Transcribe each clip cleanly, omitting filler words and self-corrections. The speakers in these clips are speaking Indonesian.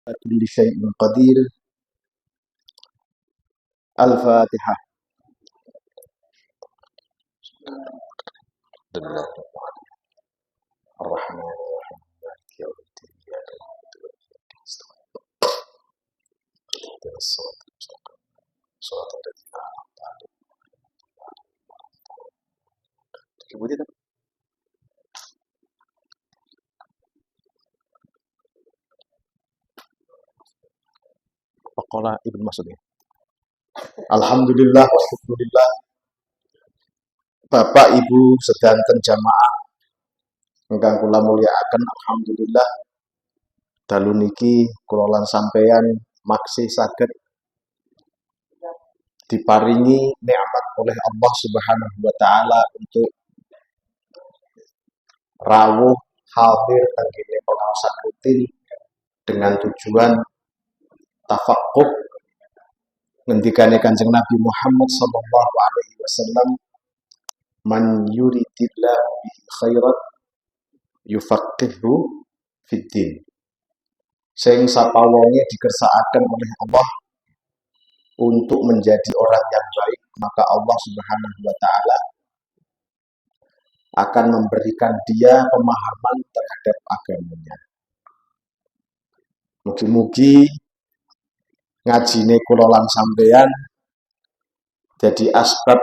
كل شيء قدير. الفاتحة. لله الرحمن الرحيم مالك يوم الدين إياك نعبد وإياك نستعين اهدنا الصراط المستقيم صراط الذين أنعمت عليهم. Kemudian Faqala Ibnu Mas'ud. Alhamdulillah wa syukurillah. Bapak Ibu sedanten jamaah ingkang kula mulyakaken, alhamdulillah dalu niki kula lan sampeyan maksih saged diparingi nikmat oleh Allah Subhanahu wa taala untuk rawuh hadir tengene pengaosan rutin dengan tujuan tafaqquh ngendikane Kanjeng Nabi Muhammad sallallahu alaihi wasallam, man yuridillahu bihi khairan yufaqihu fid din. Sing sapa wonge dikersakaken oleh Allah untuk menjadi orang yang baik, maka Allah Subhanahu wa taala akan memberikan dia pemahaman terhadap agamanya. Mugi-mugi ngajine kula lan sampeyan jadi asbab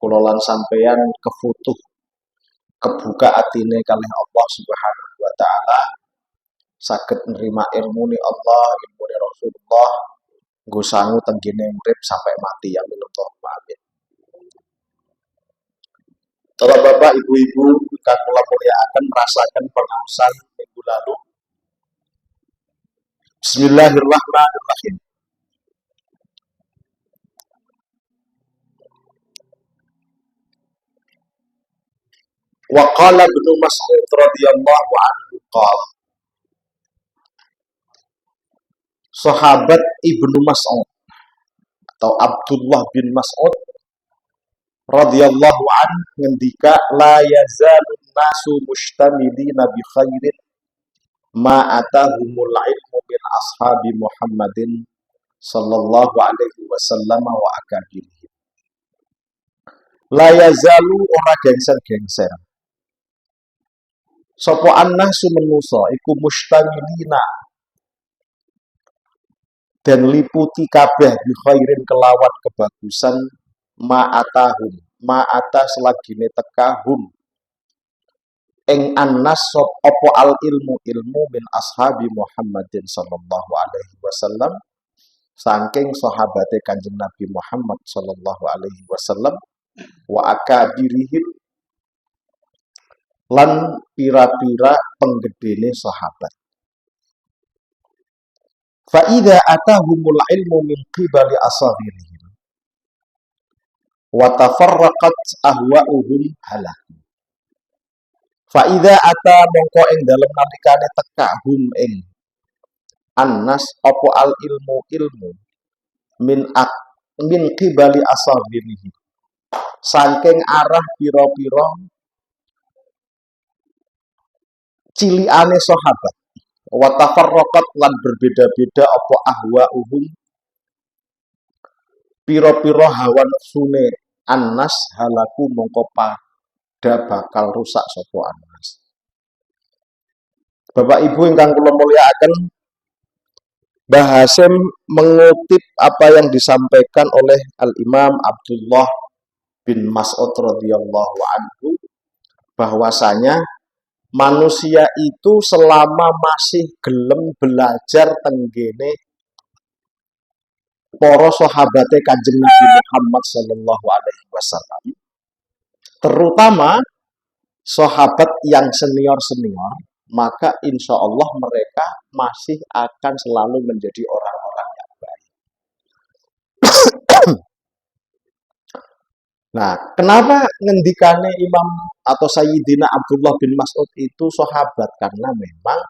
kula lan sampeyan kefutuh kebuka atine kalih Allah Subhanahu wa taala, saged nerima ilmune Allah, ilmune Rasulullah, nggo sangu tenggene urip sampai mati, ya Allahumma amin. Bapak, ibu-ibu, kang kula mulyakaken merasakan pengaosan minggu lalu. Bismillahirrahmanirrahim. Wa qala Ibnu Mas'ud radhiyallahu anhu qala. Sahabat Ibnu Mas'ud atau Abdullah bin Mas'ud radhiyallahu anhu ngendika, la yazalun nasu mustamilina bi khairin ma atahumul ilmu min ashabi Muhammadin sallallahu alaihi wasallam wa akabirih. La yazalu ora gengser-gengser sapa annasu menusa iku mustamilina dan liputi kabeh bi khairin kelawan kebagusan ma'atahum ma'ata selagine tekahum ing annas sop apa al ilmu min ashabi Muhammadin sallallahu alaihi wasallam saking sahabate Kanjeng Nabi Muhammad sallallahu alaihi wasallam wa akabirihim lan pira-pira penggedene sahabat. Fa idza atahumul ilmu min qibali asagirihim wa tafarraqat ahwa'uhum halak. Fa idza ata mongko ing dalem nalikane tekahum ing annas apa al ilmu min qibali asagirihim saking arah pira-pira ciliane sahabat. Wa tafarraqat lan berbeda-beda apa ahwa'uhum pira-pira hawa nafsune annas halaku mongko pada bakal rusak sapa annas. Bapak Ibu ingkang kula mulyakaken, Mbah Hasyim mengutip apa yang disampaikan oleh Al-Imam Abdullah bin Mas'ud radhiyallahu anhu bahwasanya manusia itu selama masih gelem belajar tenggene para sahabate Kanjeng Nabi Muhammad sallallahu alaihi wasallam, terutama sahabat yang senior-senior, maka insya Allah mereka masih akan selalu menjadi orang-orang yang baik. Nah, kenapa ngendikane Imam atau Sayyidina Abdullah bin Mas'ud itu sahabat? Karena memang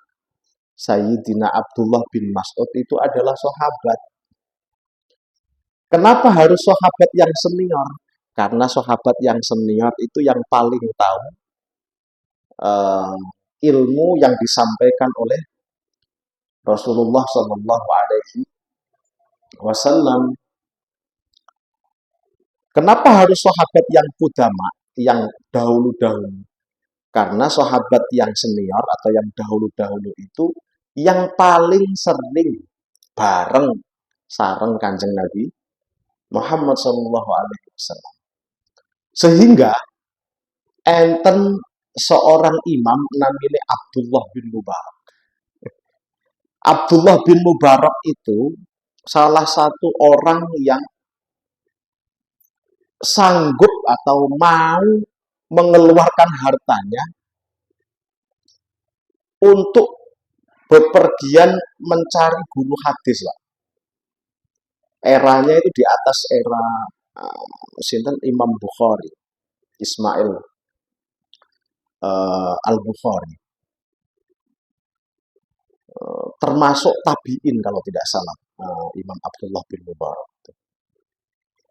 Sayyidina Abdullah bin Mas'ud itu adalah sahabat. Kenapa harus sahabat yang senior? Karena sahabat yang senior itu yang paling tahu ilmu yang disampaikan oleh Rasulullah Shallallahu Alaihi Wasallam. Kenapa harus sahabat yang kudama, yang dahulu-dahulu? Karena sahabat yang senior atau yang dahulu-dahulu itu yang paling sering bareng sareng Kanjeng Nabi Muhammad Shallallahu Alaihi Wasallam. Sehingga enten seorang imam namanya Abdullah bin Mubarak. Abdullah bin Mubarak itu salah satu orang yang sanggup atau mau mengeluarkan hartanya untuk bepergian mencari guru hadis lah. Eranya itu di atas era Imam Bukhari, Ismail Al-Bukhari. Termasuk tabi'in kalau tidak salah, Imam Abdullah bin Mubarak.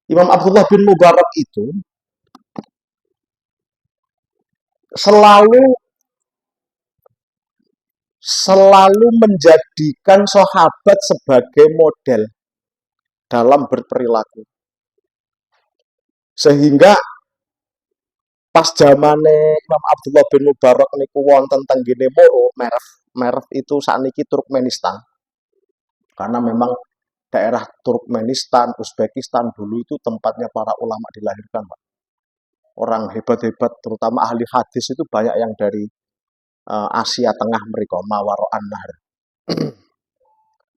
Imam Abdullah bin Mubarak itu selalu menjadikan sahabat sebagai model dalam berperilaku. Sehingga pas zamane Imam Abdullah bin Mubarak niku wonten teng gene Moro, Merv itu sakniki Turkmenistan. Karena memang daerah Turkmenistan, Uzbekistan dulu itu tempatnya para ulama dilahirkan, Pak. Orang hebat-hebat, terutama ahli hadis itu banyak yang dari Asia Tengah mereka, Mawaro'an Nahar.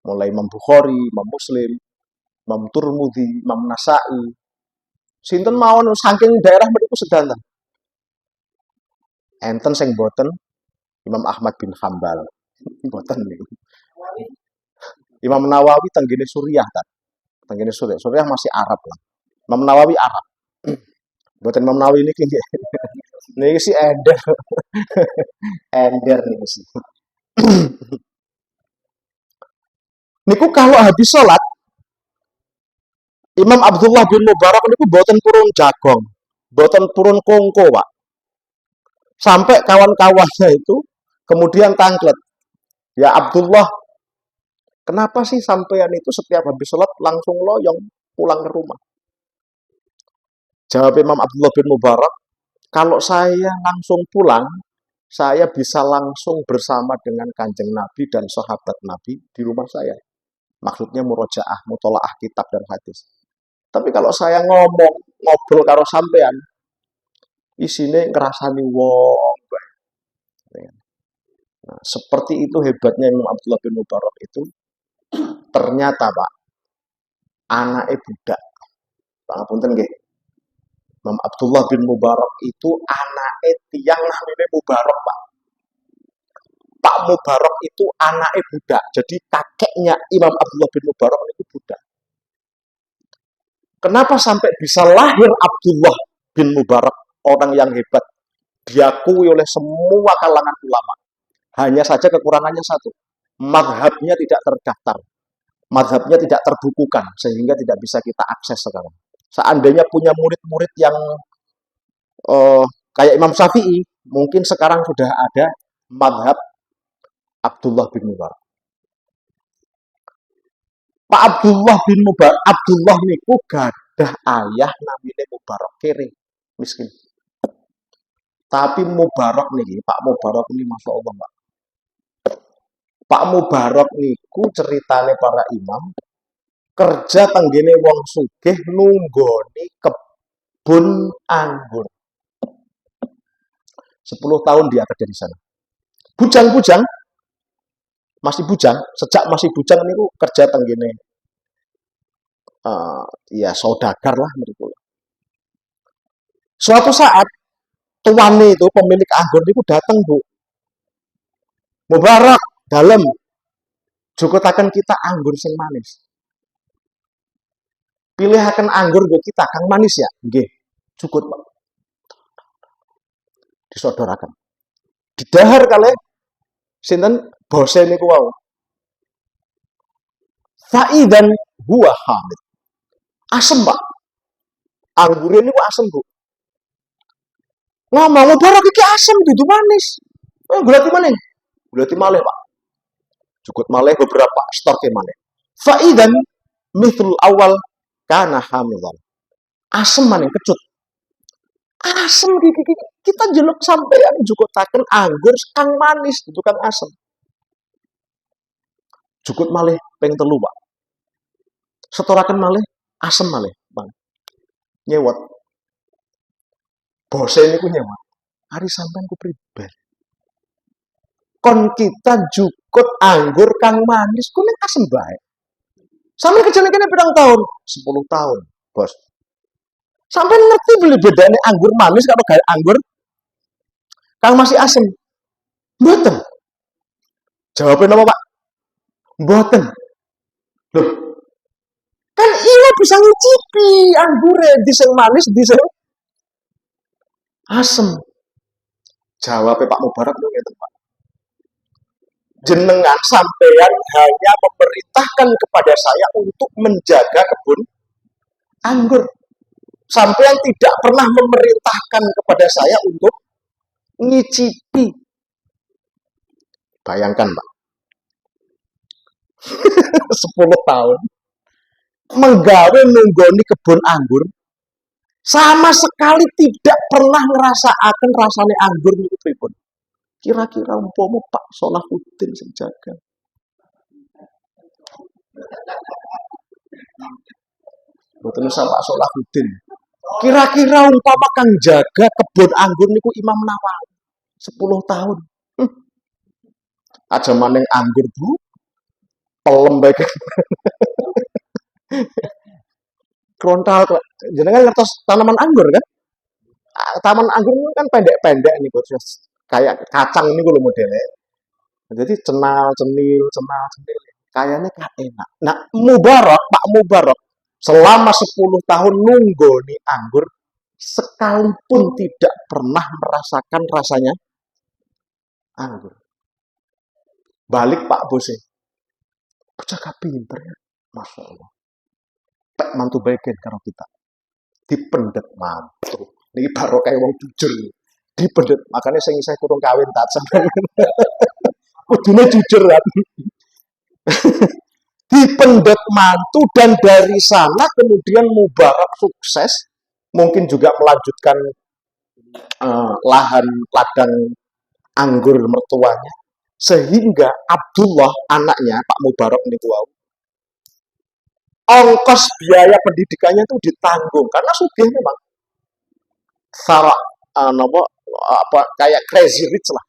Mulai Imam Bukhari, Imam Muslim, Imam Turmudi, Imam Nasai. Sinten mawon saking daerah mereka sedanten. Enten sing boten Imam Ahmad bin Hambal. Boten niku. Imam Nawawi tenggene Suriah ta. Tenggene Suriah. Suriah masih Arab lah. Imam Nawawi Arab. Boten Imam Nawawi niki nggih. Niki si Ender. Ender niki sih. Niku kalau habis sholat Imam Abdullah bin Mubarak niku boten purun jagong, boten purun kongko, Pak. Sampai kawan-kawannya itu kemudian tangklet. Ya Abdullah, kenapa sih sampean itu setiap habis sholat langsung loyong pulang ke rumah? Jawab Imam Abdullah bin Mubarak, kalau saya langsung pulang, saya bisa langsung bersama dengan Kanjeng Nabi dan sahabat Nabi di rumah saya. Maksudnya murojaah, mutolaah kitab dan hadis. Tapi kalau saya ngobrol karo sampean, isine ngerasani wong. Nah, seperti itu hebatnya Imam Abdullah bin Mubarak itu. Ternyata Pak, anaknya budak. Pangapunten nggih. Imam Abdullah bin Mubarak itu anaknya tiang namanya Mubarak, Pak. Pak Mubarak itu anaknya budak. Jadi kakeknya Imam Abdullah bin Mubarak itu budak. Kenapa sampai bisa lahir Abdullah bin Mubarak, orang yang hebat, diakui oleh semua kalangan ulama. Hanya saja kekurangannya satu, madhabnya tidak terdaftar, madhabnya tidak terbukukan, sehingga tidak bisa kita akses sekarang. Seandainya punya murid-murid yang kayak Imam Syafi'i, mungkin sekarang sudah ada madhab Abdullah bin Mubarak. Pak Abdullah bin Mubarak, Abdullah niku gadah ayah namanya Mubarak kere, miskin. Tapi Mubarak nih, Pak Mubarak ini Masya Allah, Pak. Pak Mubarak niku ceritane para imam, kerja tenggene wong sugih nunggoni kebun anggur. 10 tahun dia kerja di sana. Bujang-bujang, masih bujang, sejak masih bujang niku kerja tenggene ya saudagar lah menurut. Suatu saat tuane itu pemilik anggur niku datang, Bu. Mubarak dalam jukutaken kita anggur sing manis. Pilihaken anggur go kita kang manis ya, nggih. Cukut, Pak. Disodoraken. Didahar kalih sinten bose niku wau. Faidan huwa hamid. Asem, Pak. Anggure niku asem, Bu. Ngomong Mubarak iki asem dudu manis. Gulati maning. Gulati malih, Pak. Cukup malih beberapa storke malih. Fa idzan mithlul awal kana hamilan. Asem maning kecut. Asem kita jeluk sampean jukutaken anggur kang manis tukang asem. Jukut malih ping 3, Pak. Setoraken malih asem malih, Bang. Nyewot. Bose niku nyewot. Ari sampean ku pribadi. Kon kita jukut anggur kang manis ku ning asem bae. Sampe kejane kene pirang tahun? 10 tahun, Bos. Sampai ngerti beli bedanya anggur manis karo gawe anggur kang masih asem? Mboten. Jawabnya apa, Pak? Mboten. Loh, kan iya bisa ngicipi anggure di sing manis di sing asem. Jawabnya Pak Mubarak lho ngeten, Pak. Jenengan sampean hanya memerintahkan kepada saya untuk menjaga kebun anggur. Sampean tidak pernah memerintahkan kepada saya untuk ngicipi. Bayangkan, Pak. 10 tahun menggawe nunggoni kebun anggur sama sekali tidak pernah ngerasaaken rasane anggur niku pripun. Kira-kira umpama Pak Solahuddin sing jaga. Mboten usah Pak Solahuddin. Kira-kira umpama kang jaga kebun anggur niku Imam Nawawi 10 tahun. Aja maning anggur, Bu. Pelem bae. Krontal jenengan ngertos tanaman anggur kan? Taman anggur itu kan pendek-pendek nih, kayak kacang ini lho modelnya. Jadi cenal, cenil. Kayaknya kan enak. Nah, Pak Mubarak, selama 10 tahun nunggu nih anggur, sekalipun tidak pernah merasakan rasanya anggur. Balik Pak Bose. Bercakap pinter ya. Masya Allah. Pek mantu bagian karo kita. Dipendet mantu. Ini baru kayak wong jujur. Dipendet. Makanya saya kurang kawin tak sampai. Kudune jujur kan. Dipendet mantu dan dari sana kemudian Mubarak sukses. Mungkin juga melanjutkan lahan ladang anggur mertuanya. Sehingga Abdullah anaknya Pak Mubarak ini ongkos biaya pendidikannya itu ditanggung karena sugih memang. Apa kayak crazy rich lah.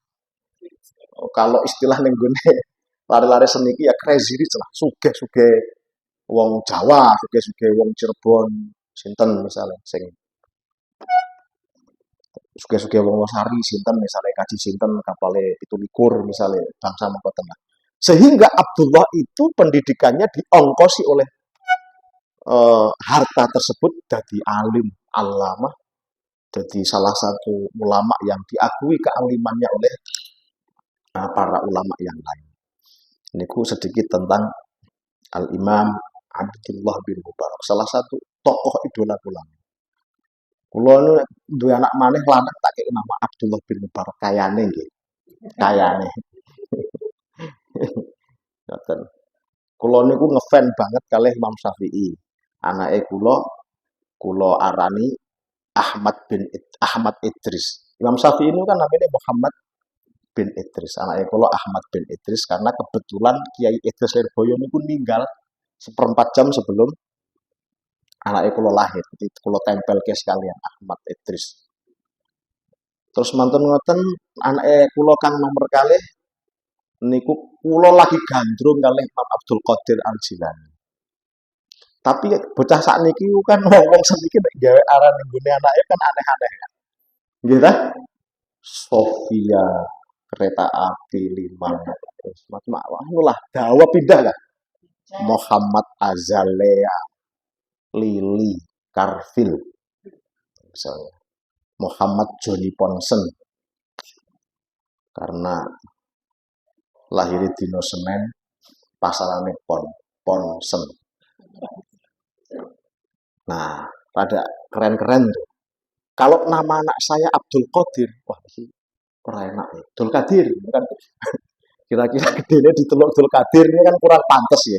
Kalau istilah ning gone lari-lari seni ya crazy rich lah. Sugih-sugih wong Jawa, sugih-sugih wong Cirebon, sinten misalnya sing sugih-sugih wong Losari sinten misalnya kaji sinten kapale 17 misalnya bangsa mangko tengah. Sehingga Abdullah itu pendidikannya diongkosi oleh harta tersebut jadi alim, allamah, jadi salah satu ulama yang diakui kealimannya oleh para ulama yang lain. Ini sedikit tentang Al-Imam Abdullah bin Mubarak, salah satu tokoh idola ulama. Kulo nu duwe anak maneh lanang tak kei nama Abdullah bin Mubarak kayane nggih. Kayane. Ngoten. Kulo niku ngefan banget kalih Imam Syafi'i. Anake kulo arani Ahmad Idris. Imam Syafi'i ini kan namanya Muhammad bin Idris. Anake kulo Ahmad bin Idris karena kebetulan Kiai Idris Lirboyo niku ninggal 1/4 jam sebelum anake kulo lahir. Jadi kulo tempel ke sekalian Ahmad Idris. Terus manten ngoten anake kulo kang nomor kalih niku kulo lagi gandrung kalih Imam Abdul Qadir Al-Jilani. Tapi bocah sakniki kan wong sakniki nek gawe aran nggone anake kan aneh-aneh kan. Nggih ta? Sofia kereta api 5 macam lah dawa pindah lah. Muhammad Azalea Lili Carville misalnya. Muhammad Johnny Ponsen karena lahir dino Senin pasarane Ponsen. Nah, pada keren-keren tuh. Kalau nama anak saya Abdul Qadir, wah ini keren enak ya. Abdul Qadir, kan? Kira-kira gedenya di Abdul Qadir ini kan kurang pantas ya.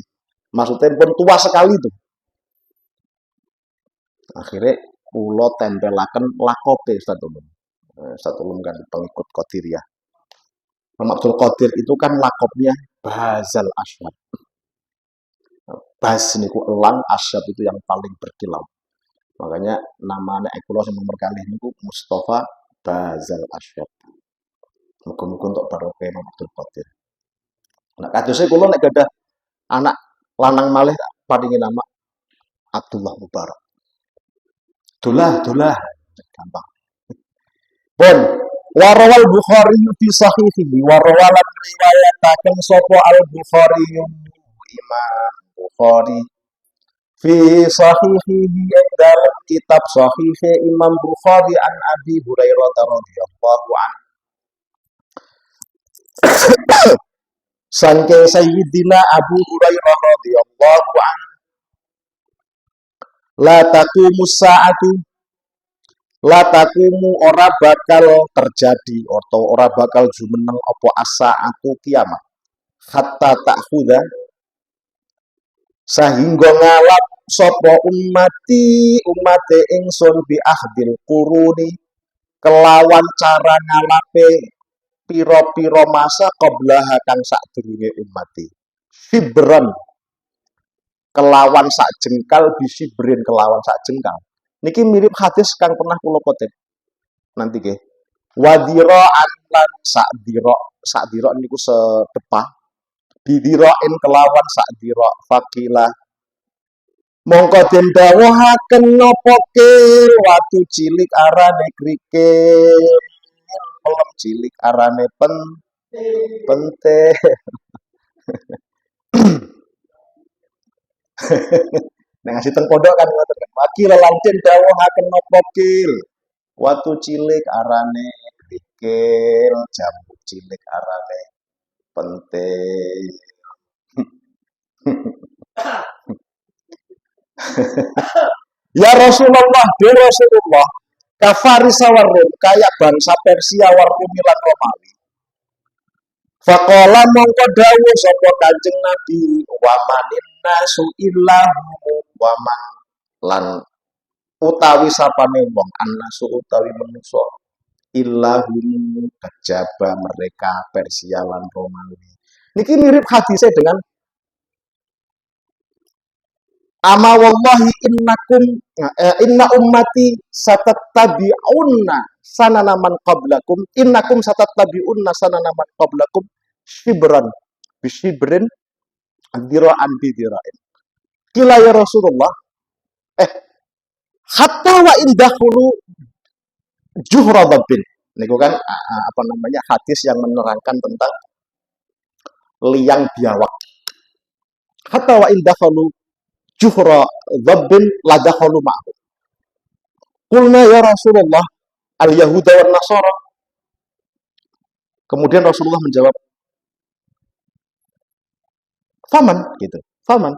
Maksudnya pun tua sekali tuh. Akhirnya kula tempelaken lakope Ustaz Ulum. Ustaz Ulum kan pengikut Qadiriyah. Imam Abdul Qadir itu kan lakopnya Bazal Asyab. Baz niku elang, Asyab itu yang paling berkilau. Makanya namanya kula sing nomor kalih niku Mustafa Bazal Asyab. Muga-muga untuk barokah Imam Abdul Qadir. Nah, kadosé kula nek gadah anak lanang malih paringi nama Abdullah Mubarak. Dolah, gampang. Pun warawal Bukhari fi sahihihi warawalan riwayataken sapa Al Bukhari Imam Bukhari fi sahihihi dalam kitab sahih Imam Bukhari an Abi Hurairah radhiyallahu anhu sangke Sayyidina Abu Hurairah radhiyallahu anhu la taqumu sa'atu la taqumu ora bakal terjadi atau ora bakal jumeneng apa as-sa'atu kiamat hatta ta'khudha sahingga ngalap sapa umate ingsun bi ahdil quruni kelawan cara ngalape pira-pira masa qablaha kang sadurunge umati fibran kelawan sak jengkal bisibrin kelawan sak jengkal niki mirip hadis kang pernah kula kutip nanti nggih wadiraan lan sak dira niku sedepah bidirain kelawan sak dira fakila mongko den dawuhaken napa kil watu cilik arane krikil pelem cilik arane pente nah ngasih teng pondok kan ngoten kan wakil lan den dawuhaken napa kil watu cilik arane krikil jambu cilik arane pente ya Rasulullah, ya Rasulullah, kafarisa warum kayak bangsa Persia warum lan Romawi. Faqala mongko dawuh sapa Kanjeng Nabi wa manin nasu illahu wa man lan utawi sapane wong annasu utawi manusa illahu kejaba mereka Persia lan Romawi. Niki mirip hadisnya dengan ama wallahi inna ummati satattabi'unna sanana man qablakum innakum satattabi'unna sanana man qablakum shibran bishibrin dira'an bidira'in kila ya Rasulullah hatta wa indakhulu juhra dabbin niku kan apa namanya hadis yang menerangkan tentang liang biawak hatta wa indakhulu juhra dhabbin ladakhalu ma'hu. Qulna ya Rasulullah al-yahuda wan nasara. Kemudian Rasulullah menjawab, faman gitu. Faman.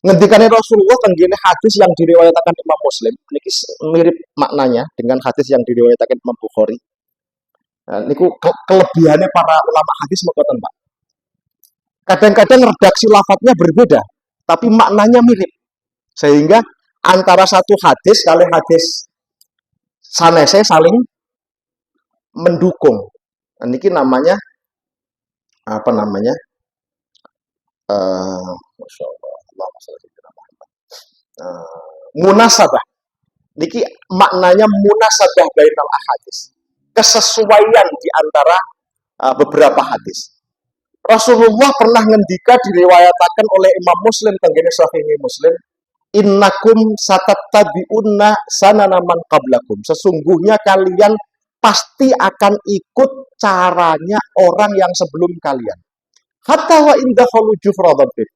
Ngendikane Rasulullah tenggene hadis yang diriwayatkan Imam Muslim, niki mirip maknanya dengan hadis yang diriwayatkan Imam Bukhari. Nah, niku kelebihannya para ulama hadis mekaten, Pak. Kadang-kadang redaksi lafadznya berbeda, tapi maknanya mirip. Sehingga antara satu hadis kali hadis sanese saling mendukung. Niki namanya apa namanya? Masya Allah, munasabah. Niki maknanya munasabah bainal ahadis. Kesesuaian di antara beberapa hadis. Rasulullah pernah ngendika diriwayatakan oleh Imam Muslim tenggene Sahih Muslim, innakum satattabi'unna sanana man qablakum. Sesungguhnya kalian pasti akan ikut caranya orang yang sebelum kalian. Hatta wa indakhalu jufra dhabbin.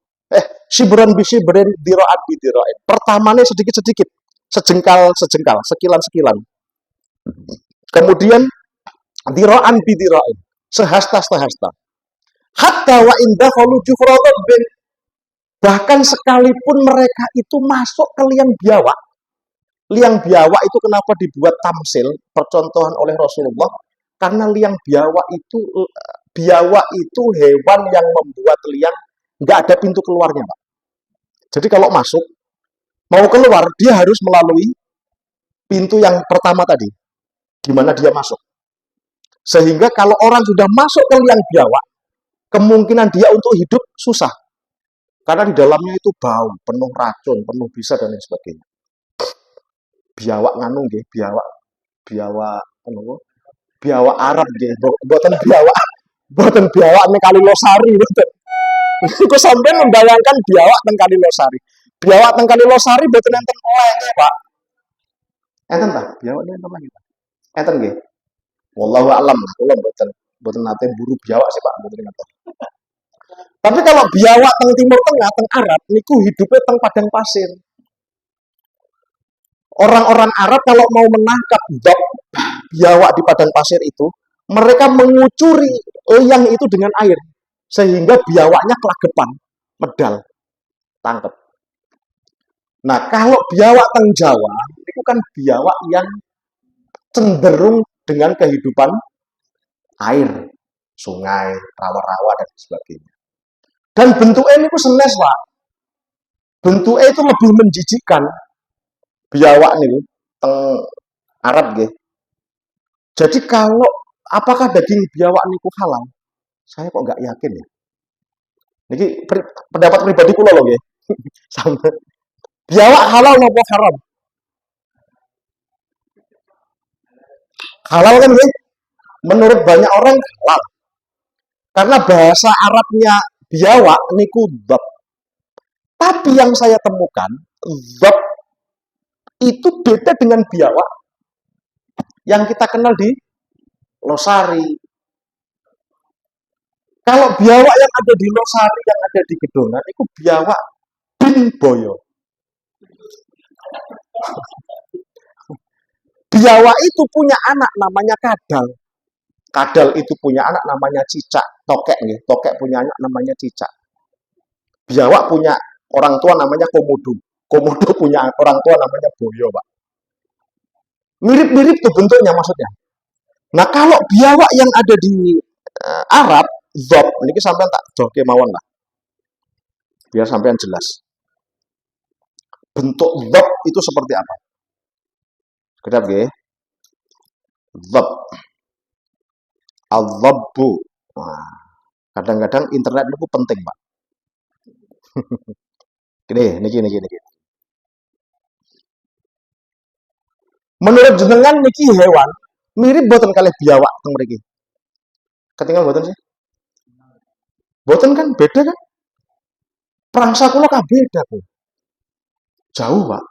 Shibran bi shibrin dira'at bi dira'in. Pertamanya sedikit-sedikit, sejengkal-sejengkal, sekilan-sekilan. Kemudian dira'an bi dira'in, sehasta-sehasta. Hatta wa indakhalu jufra dhabbin. Bahkan sekalipun mereka itu masuk ke liang biawak. Liang biawak itu kenapa dibuat tamsil, percontohan oleh Rasulullah? Karena liang biawak itu Biawak itu hewan yang membuat liang, nggak ada pintu keluarnya, Pak. Jadi kalau masuk, mau keluar, dia harus melalui pintu yang pertama tadi, di mana dia masuk. Sehingga kalau orang sudah masuk ke liang biawak, kemungkinan dia untuk hidup susah. Karena di dalamnya itu bau, penuh racun, penuh bisa dan lain sebagainya. Biawak nganu nggih, biawak biawak apa? Biawak Arab nggih, mboten biawak, mboten biawak ning Kali Losari mboten. Iku sampeyan membayangkan biawak teng Kali Losari. Biawak teng Kali Losari mboten enten olehnya, Pak. Enten ta? Biawak enten oleh kita. Enten nggih. Wallahu a'lam, kula mboten nate buru biawak sih, Pak, mboten ngerti. Tapi kalau biawak teng Timur Tengah, teng Arab niku hidupnya teng padang pasir. Orang-orang Arab kalau mau menangkap biawak di padang pasir itu, mereka mengucuri liang itu dengan air. Sehingga biawaknya kelagepan, medal, tangkep. Nah, kalau biawak teng Jawa, itu kan biawak yang cenderung dengan kehidupan air, sungai, rawa-rawa, dan sebagainya. Dan bentuknya ini senes, Pak. Bentuknya itu lebih menjijikan. Biawak nih, teng Arab nggih. Jadi kalau apakah daging biawak niku halal? Saya kok nggak yakin ya. Ini pendapat pribadi kula loh nggih. Sampai biawak halal napa haram? Halal kan nggih? Menurut banyak orang halal. Karena bahasa Arabnya biawak niku dhab. Tapi yang saya temukan, dhab itu beda dengan biawak yang kita kenal di Losari. Kalau biawak yang ada di Losari, yang ada di Gedongan, itu biawak bin boyo. Biawak itu punya anak namanya kadal. Kadal itu punya anak namanya cicak. Tokek nih, tokek punya anak namanya cicak. Biawak punya orang tua namanya komodo. Komodo punya orang tua namanya boyo, Pak. Mirip-mirip tuh bentuknya maksudnya. Nah, kalau biawak yang ada di Arab, zob, ini sampean tak joke mawon lah. Biar sampean jelas. Bentuk zob itu seperti apa? Kedap nggih. Zob. Al-zabbu. Nah, kadang-kadang internet itu penting, Pak. Niki. Menurut jenengan niki hewan mirip boten kalih biawak teng mriki. Ketinggal boten sih? Boten kan beda kan? Prangsa kula kabeh beda kok. Jauh, Pak.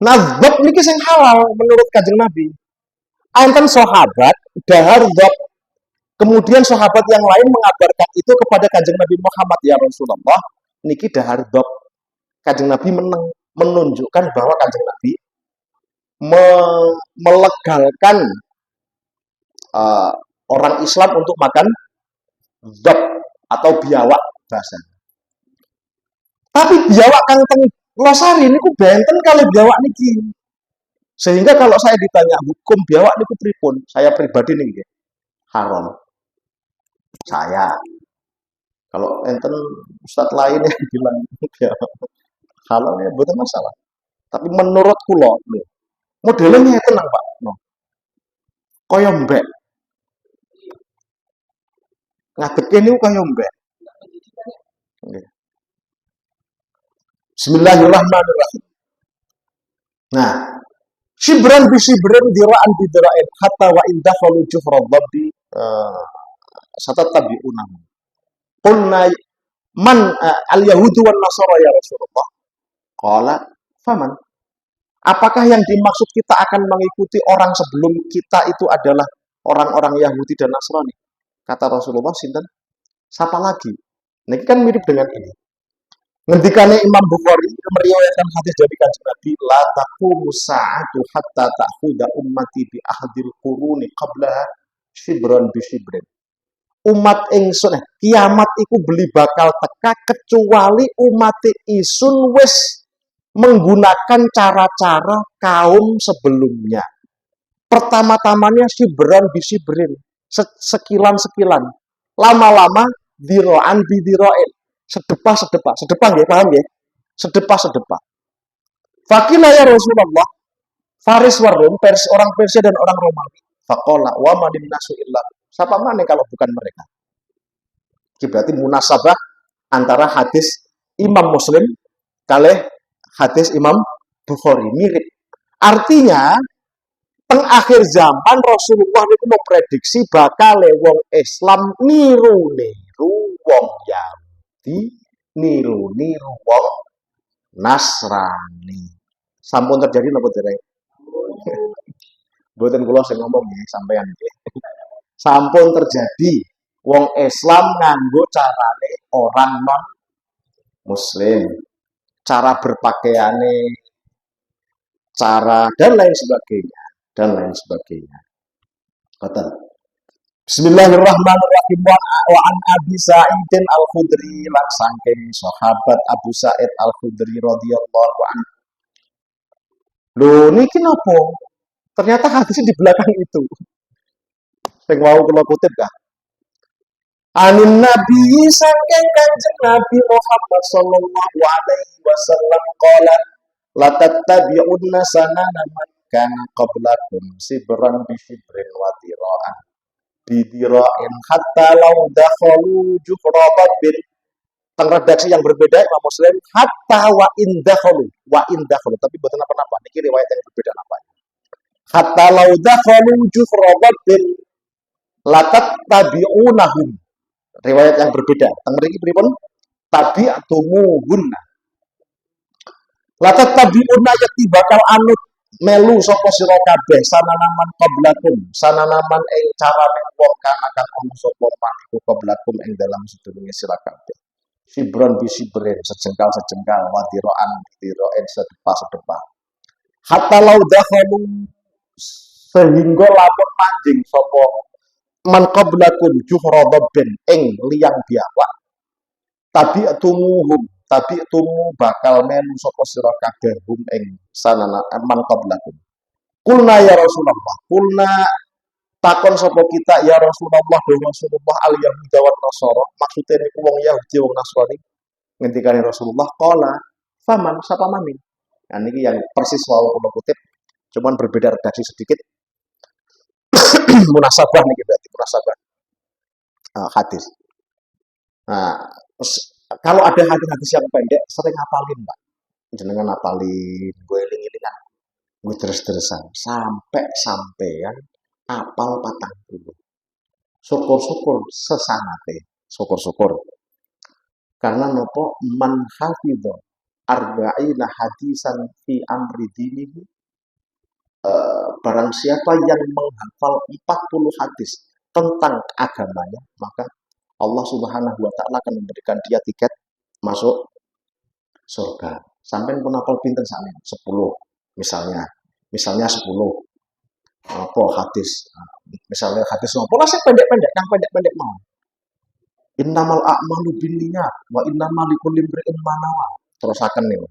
Nah, niki sing halal menurut Kanjeng Nabi. Enten sahabat dahar dzab. Kemudian sahabat yang lain mengabarkan itu kepada Kanjeng Nabi Muhammad, ya Rasulullah, niki dahar dzab. Kanjeng Nabi menunjukkan bahwa Kanjeng Nabi melegalkan orang Islam untuk makan dzab atau biawak bahasa. Tapi biawak kang teng Losari niku benten kali biawak niki. Sehingga kalau saya ditanya hukum biawak niku pripun, saya pribadi nih haram. Saya. Kalau enten ustadz lain yang bilang biawak halal ya betul masalah. Tapi menurut kula modelnya tenang, Pak. No. Kaya mbek. Ngadeke niku kaya mbek. Bismillahirrahmanirrahim. Nah, shibran bi shibran dira'an bi dira'in hatta wa indah falu jufra dhabbi satatabi'unah. Qulna man al-yahudu wan nasara ya Rasulullah. Qala faman. Apakah yang dimaksud kita akan mengikuti orang sebelum kita itu adalah orang-orang Yahudi dan Nasrani? Kata Rasulullah, sinten? Siapa lagi? Ini kan mirip dengan ini. Ngendikane Imam Bukhari meriwayatkan hadis dari Kanjeng Nabi, la taqumu sa'atu hatta ta'khudha ummati bi ahdil quruni qablaha shibran bi shibrin. Umat ingsun kiamat iku beli bakal teka kecuali umat isun wis menggunakan cara-cara kaum sebelumnya. Pertama-tamanya shibran bi shibrin. sekilan-sekilan. Lama-lama diroan bidiroin. Sedepah-sedepah. Sedepah nggih, paham nggih? Sedepah-sedepah. Fakila ya Rasulullah, Faris warum, orang Persia dan orang Romawi. Faqala wa madin nasu illa. Siapa mana kalau bukan mereka? Ini berarti munasabah antara hadis Imam Muslim kalih hadis Imam Bukhari, mirip. Artinya teng akhir zaman Rasulullah itu memprediksi bakal wong Islam niru-niru wong Yahudi, niru-niru wong Nasrani. Sampun terjadi napa dereng? Mboten kula sing ngomong nggih, sampeyan nggih. Sampun terjadi wong Islam nganggo carane orang non Muslim, cara berpakaiane, cara dan lain sebagainya, dan lain sebagainya. Kata Bismillahirrahmanirrahim wa an Abi Sa'id Al-Khudri lan saking sahabat Abu Sa'id Al-Khudri radhiyallahu anhu. Lho niki napa? Ternyata hadisnya di belakang itu. Sing mau kula kutip kah? Anin Nabi saking Kanjeng Nabi Muhammad sallallahu alaihi wasallam qala la tattabi'unna sanana man kana qablakum sibran bi sibrin wa dira'an bi dira'in hatta law dakhalu juhra babin. Teng redaksi yang berbeda Imam Muslim hatta wa indakhalu tapi boten apa-apa niki riwayat yang berbeda namanya. Hatta law dakhalu juhra babin la tattabi'unahum. Riwayat yang berbeda. Teng mriki pripun? Tabi'atumuhunna. Latat tabi'unna yakti bakal anut melu sapa sira kabeh sananaman qablakum. Sananaman ing carane wong kang akan ana sapa maniku qablakum ing dalam sedurunge sira kabeh. Sibron bisibren, sejengkal-sejengkal, wadiroan diroen sedepah-sedepah. Hatta lau dakhalu sehingga lamun manjing sapa man qablakum juhra dabbin ing liyang biawak tabi'tumu bakal melu sapa sira kabeh hum ing sanana man qablakum. Kulna ya Rasulullah, kulna takon sapa kita ya Rasulullah, do Rasulullah al Yahuda wan Nasara, maksude niku wong Yahudi wong Nasrani. Ngendikane Rasulullah qala faman sapa mami. Nah niki yang persis wau kula kutip, cuman berbeda redaksi sedikit. Munasabah nih berarti munasabah hadis. Nah, kalau ada hadis-hadis yang pendek sering ngapalin Pak, jenengan ngapalin, gue eling-elingan, gue terus-terusan sampai sampean apal 40. Syukur-syukur sesanate, syukur-syukur. Karena nopo man hafidho arba'ina hadisan fi amri dinihi. Barang siapa yang menghafal 40 hadis tentang agamanya, maka Allah Subhanahu wa taala akan memberikan dia tiket masuk surga. Sampai pun hafal pinten sampean 10 misalnya. Misalnya 10 apa hadis. Misalnya hadis nopo lah sing pendek-pendek, yang pendek-pendek mau. Innamal a'malu binniyat wa innamal likulli imri'in ma nawa. Terusaken niku.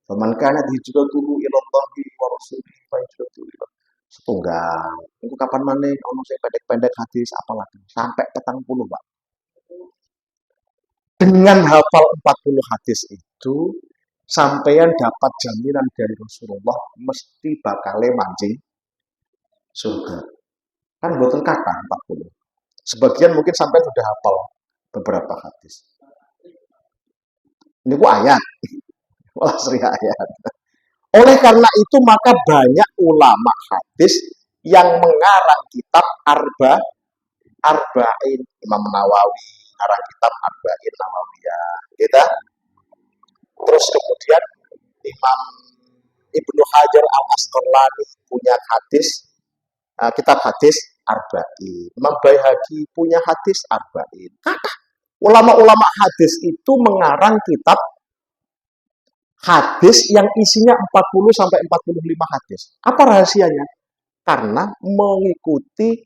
Faman kana hijratuhu ila Allahi wa rasulihi fa hijratuhu ila setunggal. Iku kapan maneh ono sing pendek-pendek hadis apalagi sampai 40, Pak. Dengan hafal 40 hadis itu sampeyan dapat jaminan dari Rasulullah mesti bakale mancing surga. Kan mboten kathah 40. Sebagian mungkin sampai sudah hafal beberapa hadis. Niku ayat. Wah, seri ayat. Oleh karena itu maka banyak ulama hadis yang mengarang kitab Arba'in. Imam Nawawi ngarang kitab Arba'in Nawawiyah, gitu. Terus kemudian Imam Ibnu Hajar Al-Asqalani punya hadis, kitab hadis Arba'in. Imam Baihaqi punya hadis Arba'in. Kata ulama-ulama hadis itu mengarang kitab hadis yang isinya 40 sampai 45 hadis. Apa rahasianya? Karena mengikuti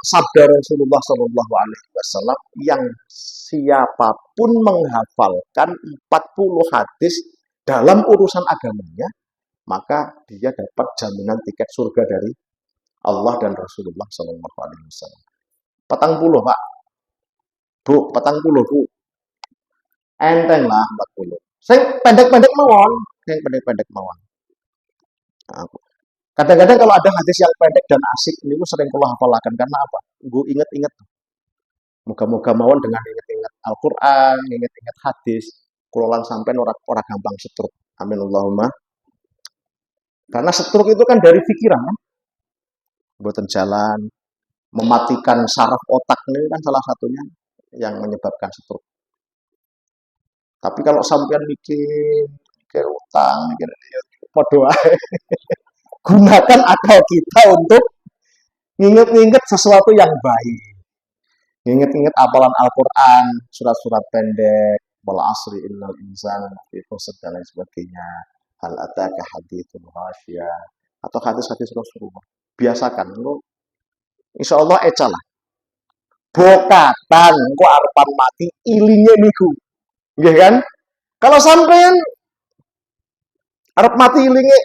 sabda Rasulullah Shallallahu Alaihi Wasallam yang siapapun menghafalkan 40 hadis dalam urusan agamanya, maka dia dapat jaminan tiket surga dari Allah dan Rasulullah Shallallahu Alaihi Wasallam. 40 Pak, Bu, 40 Bu, enteng lah 40. Sing pendek-pendek mawon, sing pendek-pendek mawon. Nah, kadang-kadang kalau ada hadis yang pendek dan asik, ini sering kula hafalaken karena apa? Gue inget-inget. Moga-moga mawon dengan inget-inget Al-Qur'an, inget-inget hadis, kula lan sampean ora gampang setruk. Amin Allahumma. Karena setruk itu kan dari pikiran kan, mboten jalan, mematikan saraf otak ini kan salah satunya yang menyebabkan stroke. Tapi kalau sampean mikir utang, mikir podo ae. Gunakan akal kita untuk nginget-nginget sesuatu yang baik. Nginget-nginget apalan Al-Qur'an, surat-surat pendek, wal asri innal insana lafi khusr dan lain sebagainya. Hal ataka haditsul ghasyiyah atau hadis-hadis Rasulullah. Biasakan lu insya Allah eca lah. Bokatan engko arepan mati ilinge niku. Nggih kan? Kalau sampean arep mati ilinge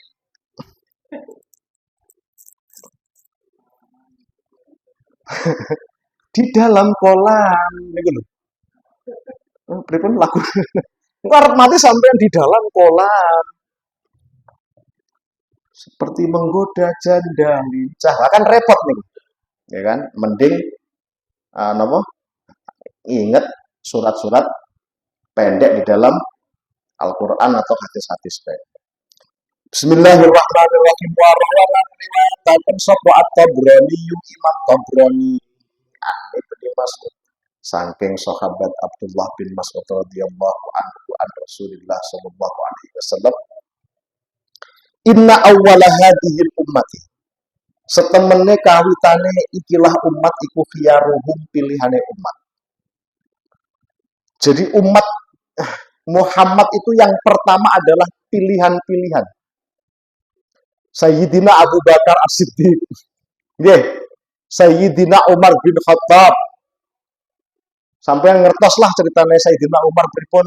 di dalam kolam niku lho. Pripun lagu? Engko arep mati sampean di dalam kolam. Seperti menggoda janda lincah. Kan repot nih. Ya kan? Mending napa? Ingat surat-surat pendek di dalam Al-Qur'an atau hadis-hadis pendek. Bismillahirrahmanirrahim. Warahmatullahi sapa at-Tabrani Imam Tabrani Ibnu Mas'ud saking sahabat Abdullah bin Mas'ud radhiyallahu anhu an Rasulillah sallallahu alaihi wasallam inna awwala hadhil ummati setemene kawitane ikilah umat iku khiyaruhum pilihane umat. Jadi umat Muhammad itu yang pertama adalah pilihan-pilihan. Sayyidina Abu Bakar As-Siddiq. Nggih. Sayyidina Umar bin Khattab. Sampeyan ngertoslah ceritane Sayyidina Umar pripun.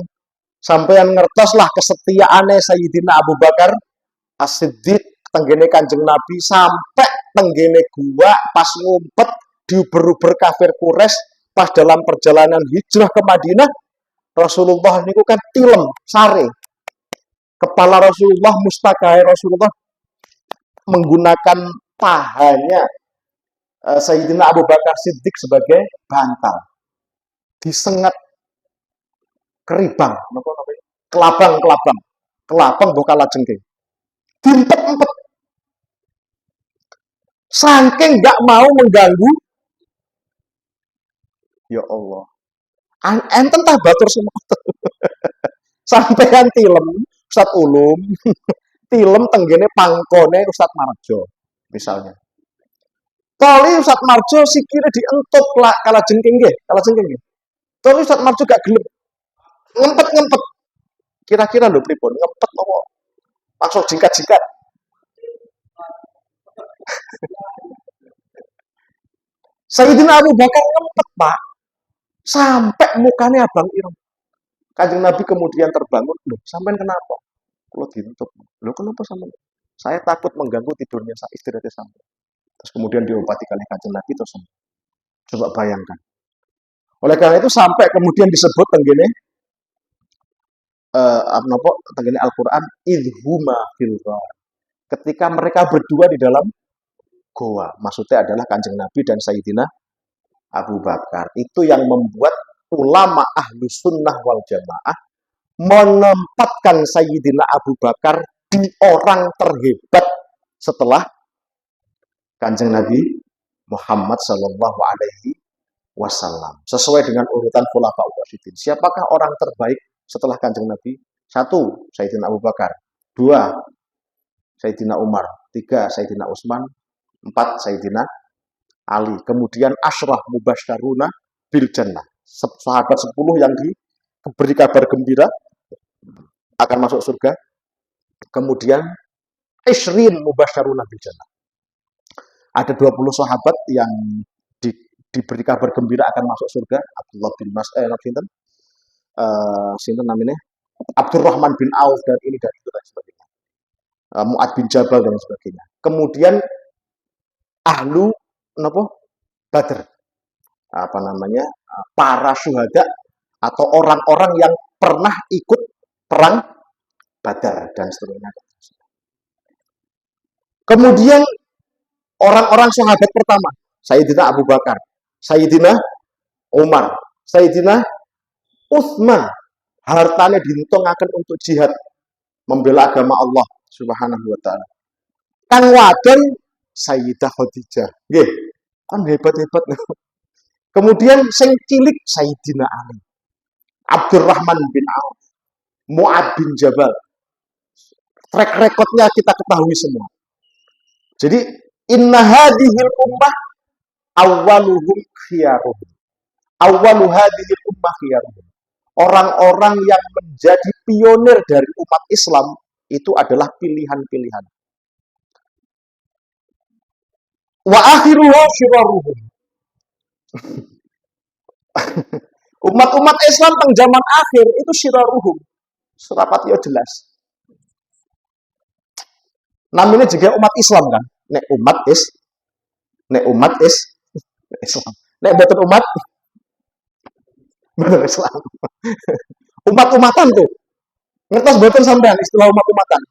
Sampeyan ngertoslah kesetiaane Sayyidina Abu Bakar As-Siddiq tenggene Kanjeng Nabi sampai tenggene gua pas ngumpet diuber-uber kafir Quraisy pas dalam perjalanan hijrah ke Madinah. Rasulullah niku kan tilem sare. Kepala Rasulullah, mustaqahe Rasulullah menggunakan pahanya Sayyidina Abu Bakar Siddiq sebagai bantal. Disengat keribang, napa namanya? Kelabang. Kelabang bukan lajengking. Diempet-empet. Saking nggak mau mengganggu. Ya Allah. Enten tah batur semua. Sampean tilem Ustaz Ulum, tilem tenggene pangkone Ustaz Marjo misalnya. Toli Ustaz Marjo sikile dientuk kala jengking nggih, Toli Ustaz Marjo gak gelem. Ngempet. Kira-kira lho pripun? Ngempet apa? Langsung jingkat-jingkat. Sayyidina Abu Bakar ngempet, Pak. Sampai mukanya abang ireng. Kanjeng Nabi kemudian terbangun, loh, sampean kenapa? Kalau dientuk. Loh, kenapa sampean? Saya takut mengganggu tidurnya istirahatnya sampean. Terus kemudian diobati oleh Kanjeng Nabi terus. Coba bayangkan. Oleh karena itu sampai kemudian disebut tenggene tenggene Al-Qur'an idhuma fil ghar. Ketika mereka berdua di dalam goa, maksudnya adalah Kanjeng Nabi dan Sayyidina Abu Bakar. Itu yang membuat ulama ahlu sunnah wal jamaah menempatkan Sayyidina Abu Bakar di orang terhebat setelah Kanjeng Nabi Muhammad Sallallahu Alaihi Wasallam. Sesuai dengan urutan Khulafaur Rasyidin. Siapakah orang terbaik setelah Kanjeng Nabi? 1. Sayyidina Abu Bakar. 2. Sayyidina Umar. 3. Sayyidina Utsman. 4. Sayyidina Ali. Kemudian asyrah mubasysyaruna bil jannah. Sahabat 10 yang diberi kabar gembira akan masuk surga. Kemudian isrin mubasysyaruna bil jannah. Ada 20 sahabat yang diberi kabar gembira akan masuk surga. Abdullah bin sinten namanya? Abdurrahman bin Auf dan ini dan itu dan sebagainya. Mu'ad bin Jabal dan sebagainya. Kemudian ahlu napa Badr, apa namanya, para syuhada atau orang-orang yang pernah ikut perang Badar dan seterusnya. Kemudian orang-orang sahabat pertama, Sayyidina Abu Bakar, Sayyidina Umar, Sayyidina Utsman, hartanya dihitungkan untuk jihad membela agama Allah Subhanahu wa taala. Kang wadon Sayyidah Khadijah. Nggih, kan hebat-hebat. Kemudian sing cilik Sayyidina Ali, Abdurrahman bin Auf, Mu'ad bin Jabal. Track recordnya kita ketahui semua. Jadi inna hadhil ummah awwaluhum khiyaruhum. Awwalu hadhil ummah khiyaruhum. Orang-orang yang menjadi pionir dari umat Islam itu adalah pilihan-pilihan. Wa akhiruha syiraruhum. Umat-umat Islam teng zaman akhir itu syiraruhum. Serapat yo jelas. Namanya juga umat Islam kan. Nek umat is Islam. Nek boten umat bener Islam. Umat-umatan tuh. Ngertos boten sampean istilah umat-umatan.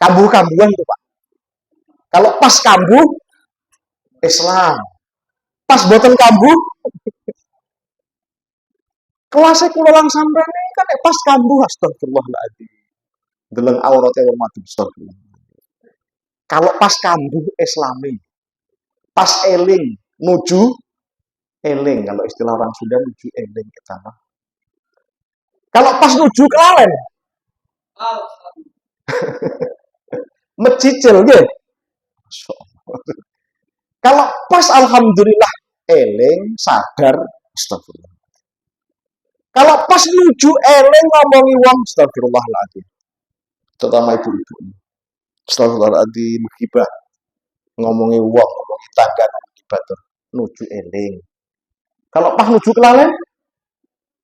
Kambuh-kambuhan tuh, Pak. Kalau pas kambuh Islam. Pas boten kambuh kelasnya kula lang sampean kan pas kambuh astagfirullahaladzim. Deleng aurate wong wadon astagfirullah. Kalau pas kambuh Islami. Pas eling nuju eling, kalau istilah orang Sunda nuju eling kita mah. Kalau pas nuju kelalen mecicil nggih. Kalau pas alhamdulillah eling sadar astagfirullah. Kalau pas nuju eling ngomongi wong astagfirullahaladzim. Terutama ibu-ibu. Astagfirullahaladzim gibah. Ngomongi wong, ngomongi tangga, ngomongi batur. Nuju eling. Kalau pas nuju kelalen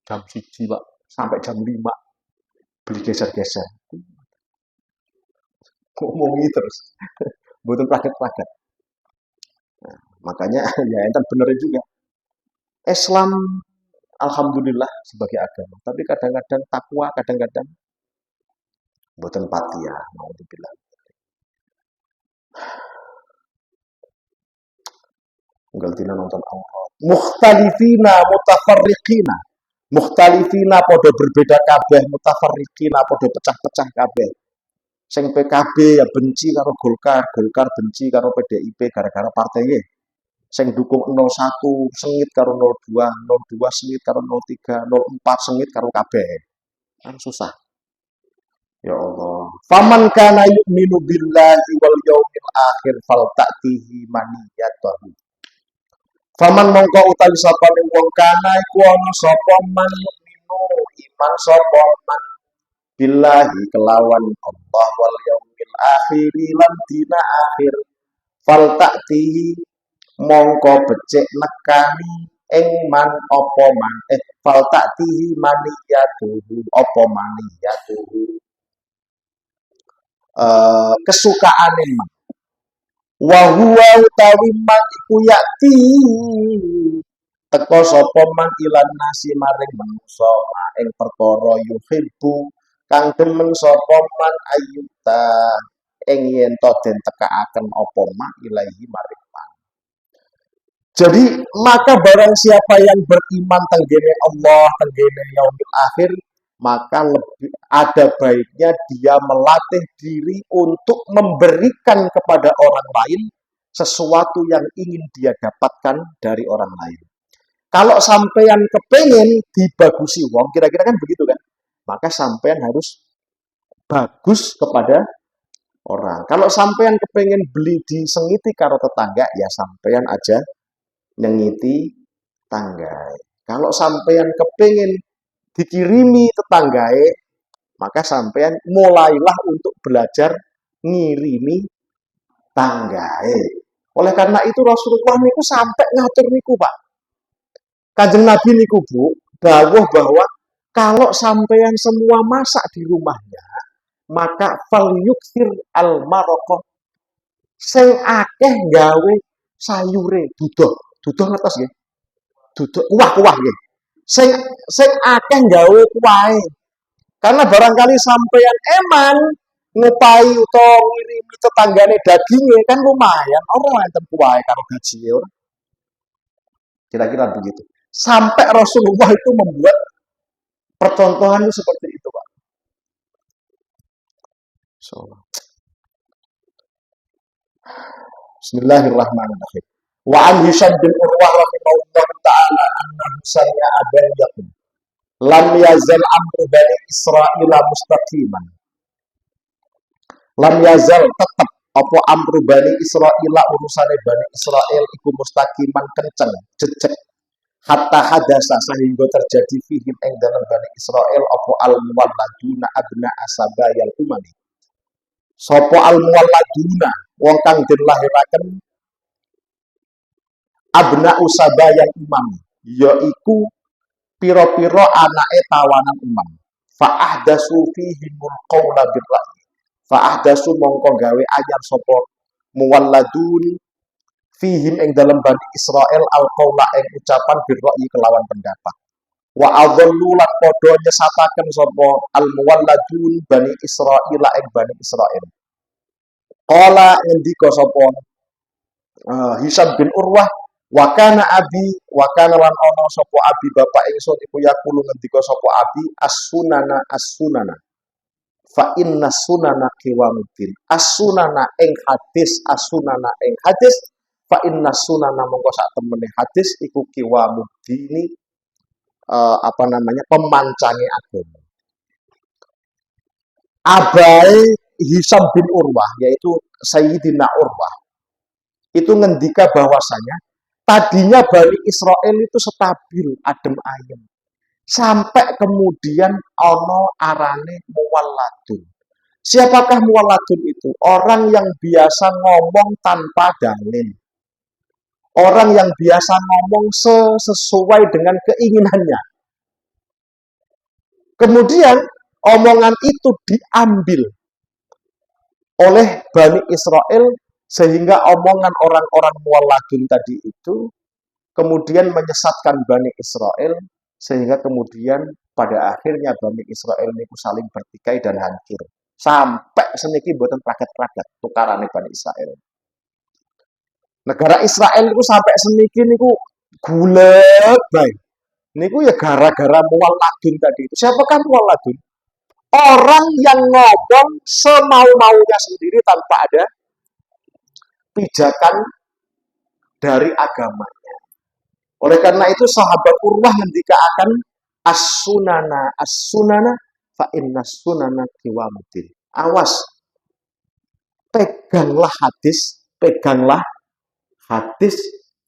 jam 1 Pak sampai jam 5 beli geser-geser. Ngomongi terus. Mboten praget-praget. Nah, makanya ya enten bener juga. Islam alhamdulillah sebagai agama, tapi kadang-kadang takwa, kadang-kadang mboten patia, mau dibilang. Unggal dina nonton aurat. Mukhtalifina mutafarriqina. Mukhtalifina padha berbeda kabeh, mutafarriqina padha pecah-pecah kabeh. Sing PKB ya benci karo Golkar, Golkar benci karo PDIP gara-gara partainya. Sing dukung 01 sengit karo 02, 02 sengit karo 03, 04 sengit karo kabeh. Kan susah. Ya Allah. Faman kana yu'minu billahi wal yaumil akhir falta'tihi maniyatahu. Faman mongko utawi sapane wong kana iku ana sapa man yu'minu iman sapa man billahi kelawan Allah wal yaumil akhir lan dina akhir falta'tihi mongko becik nekani ing man apa man falta'tihi maniyatuhu apa maniyatuhu kesukaane man wa huwa utawi man iku yakti teko sapa man ilan nasi maring manusa ing perkara yuhibbu kang demen sapa man ayyuta ing yen to den tekaaken apa man ilahi maring man. Jadi maka barang siapa yang beriman tenggene Allah tenggene yaumil akhir maka lebih ada baiknya dia melatih diri untuk memberikan kepada orang lain sesuatu yang ingin dia dapatkan dari orang lain. Kalau sampean kepengen dibagusi wong, kira-kira kan begitu kan? Maka sampean harus bagus kepada orang. Kalau sampean kepengen beli disengiti karo tetangga, ya sampean aja nyengiti tangga. Kalau sampean kepengen dikirimi tetanggae, maka sampean mulailah untuk belajar ngirimi tanggae. Oleh karena itu Rasulullah niku sampai ngatur niku Pak. Kanjeng Nabi niku Bu, dawuh bahwa kalau sampean semua masak di rumahnya, maka fal yuksir al maraqah. Sing akeh gawe sayure duduh. Duduh ngertos nggih? Duduh kuah-kuah nggih. Sing sing akeh gawe kuahe. Karena barangkali sampean eman ngupai utawa ngirimi tetanggane dagingnya kan lumayan. Orang enten kuahe karo gaji ya. Kira-kira begitu. Sampai Rasulullah itu membuat percontohan seperti itu, Pak. So, Bismillahirrahmanirrahim. Wa an Hisham bin Urwah rahimahullah ta'ala annahu sami'a aban yaqul lam yazal amru bani Israila mustaqiman. Lam yazal tetap apa amru bani Israila urusane bani Israel iku mustaqiman kenceng jejeg hatta hadasa sehingga terjadi fihim ing dalam bani Israel apa al muwalladuna abna asabayal umami. Sopo al muwalladuna wong kang den lahiraken abna usabayal umami yaiku pira-pira anake tawanan umam. Fa ahdasu fihimul qaula birra'yi. Fa ahdasu mongko gawe anyar sapa muwalladun fihim ing dalam bani Israel al qaula ing ucapan birra'yi kelawan pendapat. Wa adhallu lan padha nyesataken sapa al muwalladun bani Israil ing bani Israel. Qala ngendika sapa Hisham bin Urwah wa kana lan ana sapa abi bapak ingsun iku yaqulu ngendika sapa abi as-sunana fa inna sunana qiwamuddin as-sunana ing hadis fa inna sunana mongko sak temene hadis iku qiwamuddini pemancange agama. Abai Hisham bin Urwah yaitu Sayyidina Urwah itu ngendika bahwasanya tadinya Bani Israel itu stabil, adem ayem. Sampai kemudian ono arane muwalladun. Siapakah muwalladun itu? Orang yang biasa ngomong tanpa dalil. Orang yang biasa ngomong sesuai dengan keinginannya. Kemudian omongan itu diambil oleh Bani Israel sehingga omongan orang-orang muwalladun tadi itu kemudian menyesatkan Bani Israel sehingga kemudian pada akhirnya Bani Israel niku saling bertikai dan hancur. Sampai seniki mboten pragat-pragat tukarane Bani Israel. Negara Israel niku sampai seniki niku gulet bae. Niku ya gara-gara muwalladun tadi itu. Siapakah muwalladun? Orang yang ngomong semau-maunya sendiri tanpa ada pijakan dari agamanya. Oleh karena itu sahabat Urwah ngendika akan as-sunana fa inna sunana qiwamuddin. Awas, peganglah hadis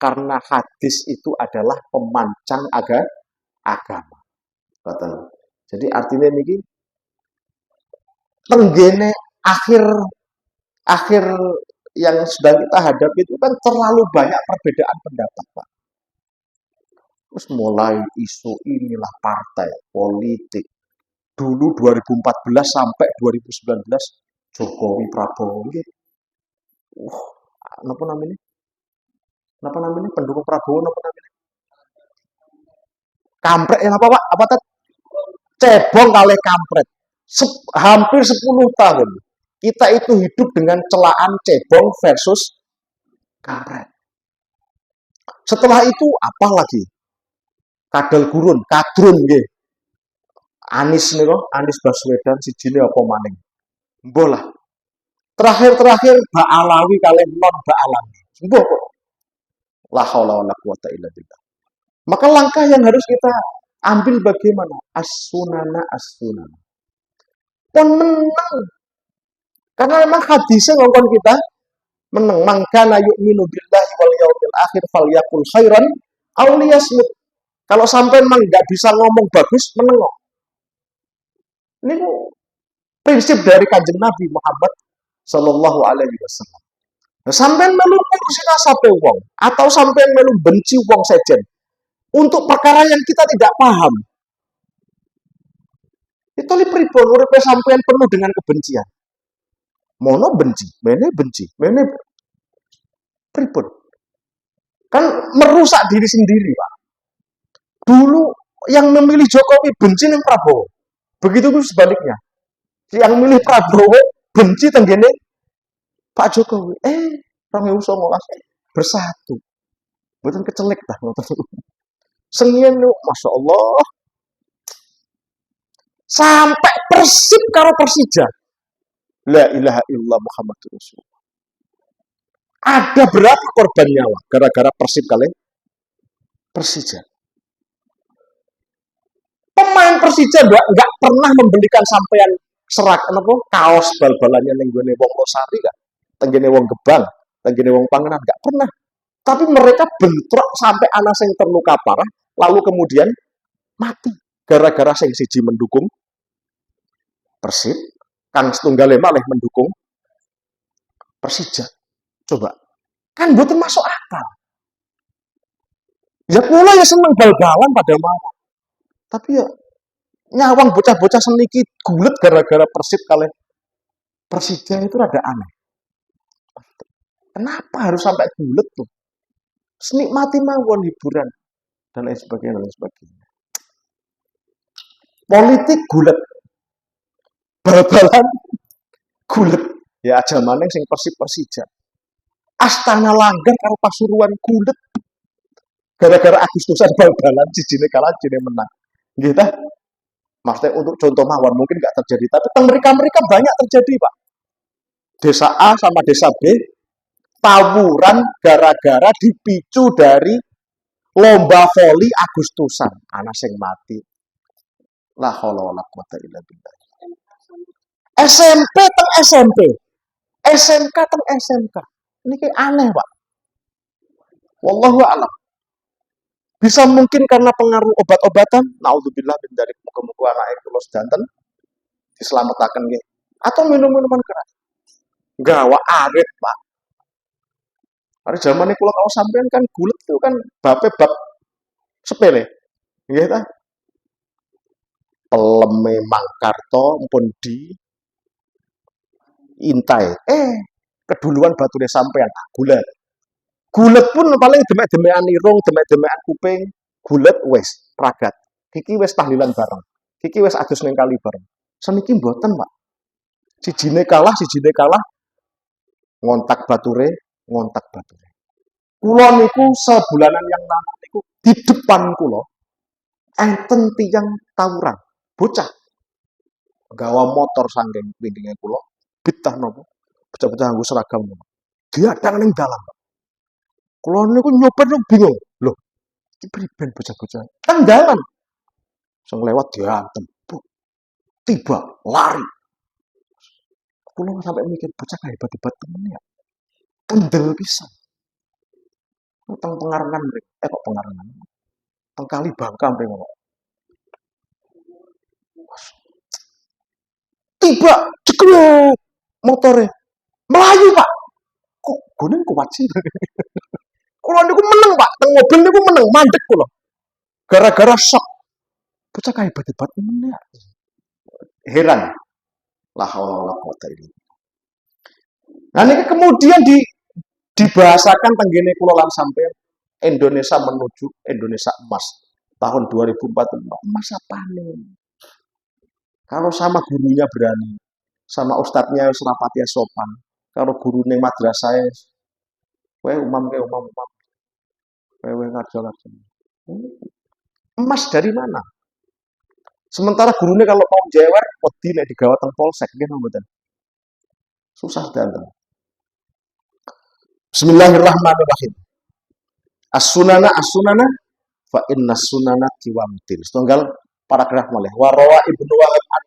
karena hadis itu adalah pemancang agama. Betul. Jadi artinya niki tenggene akhir yang sedang kita hadapi itu kan terlalu banyak perbedaan pendapat, Pak. Terus mulai isu inilah partai politik. Dulu 2014 sampai 2019 Jokowi Prabowo gitu. Napa namanya? Pendukung Prabowo napa namanya? Kampret ya apa Pak? Apa tadi? Cebong kali kampret. Hampir 10 tahun kita itu hidup dengan celaan cebong versus kampret. Setelah itu apa lagi? Kadal gurun, kadrun nggih. Anies Baswedan sijine apa maning. Mbah lah. Terakhir Mbak Alawi kalian non Mbak Alawi. Mbah kok. La haula wala quwata illa billah. Maka langkah yang harus kita ambil bagaimana? As-sunana. Pun menang. Karena memang hadisnya ngomong kita menang. Mangkana yu'minu billahi wal yaumil akhir falyakul khairan aw liyasmut. Kalau sampai memang nggak bisa ngomong bagus, menengok. Ini prinsip dari kanjeng Nabi Muhammad Sallallahu Alaihi Wasallam. Nah, sampai melu ngurusin asape wong atau sampai melu benci wong sejen untuk perkara yang kita tidak paham. Itu pripun uripe sampean penuh dengan kebencian. Mono benci, mene Pripun? Kan merusak diri sendiri, Pak. Dulu yang memilih Jokowi benci ning Prabowo. Begitu pun sebaliknya. Yang milih Prabowo benci tenggene Pak Jokowi. 2019 bersatu. Mboten kecelek dah ngoten. Sengien Masya Allah. Sampai Persib karo Persija. La ilaha illallah Muhammadur Rasulullah. Ada berapa korban nyawa gara-gara Persib kalian Persija? Pemain Persija nggak pernah membelikan sampean serak apa kaos bal-balannya ning gone wong Losari gak? Tenggene wong Gebang, tenggene wong Pangenan nggak pernah. Tapi mereka bentrok sampai anak sing terluka parah, lalu kemudian mati gara-gara sing siji mendukung Persib, kang setunggale malih mendukung Persija. Coba, kan mboten masuk akal. Ya kula ya seneng bal-balan pada mau. Tapi ya nyawang bocah-bocah seniki gulet gara-gara Persib kali Persija itu rada aneh. Kenapa harus sampai gulet tuh? Senikmati mawon hiburan dan lain sebagainya, dan lain sebagainya. Politik gulet, bal-balan gulet. Ya aja maneh sing Persib Persija. Astana Langgar karo Pasuruan gulet. Gara-gara Agustusan bal-balan cijine kalah cijine menang. Nggih ta? Maksudnya untuk contoh mawon mungkin nggak terjadi, tapi teng mereka banyak terjadi, Pak. Desa A sama desa B tawuran gara-gara dipicu dari lomba voli Agustusan. Anak sing mati. La haula wala quwata illa billah. SMP teng SMP. SMK teng SMK. Ini kayak aneh, Pak. Wallahu a'lam. Bisa mungkin karena pengaruh obat-obatan, naudzubillah min dzalik, muga-muga anake kula sedanten diselametake nggih. Atau minum-minuman keras. Gawa arit, Pak. Hari zaman ini kula kau sampean kan gulet itu kan bape bab sepele. Nggih ta? Peleme Mangkarto mpun di intai. Keduluan batune sampean gulet. Gulet pun paling demek-demekan irung, demek-demekan kuping, gulet wis pragat. Iki wis tahlilan bareng. Iki wis adus ning kali bareng. Seniki mboten, Pak. Sijine kalah, ngontak bature. Kula niku sebulanan yang lalu niku di depan kula enten tiyang tawuran, bocah. Gawa motor sanggeng pindinge kula, bitah napa? Bocah-bocah nganggo seragam ngono. Diadang ning dalan. Kula niku nyopir bingung. Loh, iki priben bocah-bocah? Kan dalan. Sing lewat diantem. Tiba lari. Kula sampai mikir bocah hebat-hebat temen ya. Kendel pisan. Teng pengarengan mriki. Kok pengarengan? Teng kali Bangka mriki kok. Tiba cekrek motore. Melayu, Pak. Kok gone kuat sih? Kula niku meneng, Pak. Teng mobil niku meneng, mandek kula. Gara-gara shock. Bocah hebat-hebat temen ya. Heran. La haula wala quwata illa billah. Nah ini kemudian dibahasakan tenggene kula lan sampeyan Indonesia menuju Indonesia emas tahun 2044. Emas apa nih? Kalau sama gurunya berani, sama ustadznya serapati sopan, kalau gurunya madrasah umam, ngajar. Emas dari mana? Sementara gurunya kalau mau jewer, wedi nek digawa teng polsek nggih mboten. Susah danten. Bismillahirrahmanirrahim. As-sunana fa inna sunana kiwamtin. Setunggal paragraf malih. Wa rawa Ibnu Wahab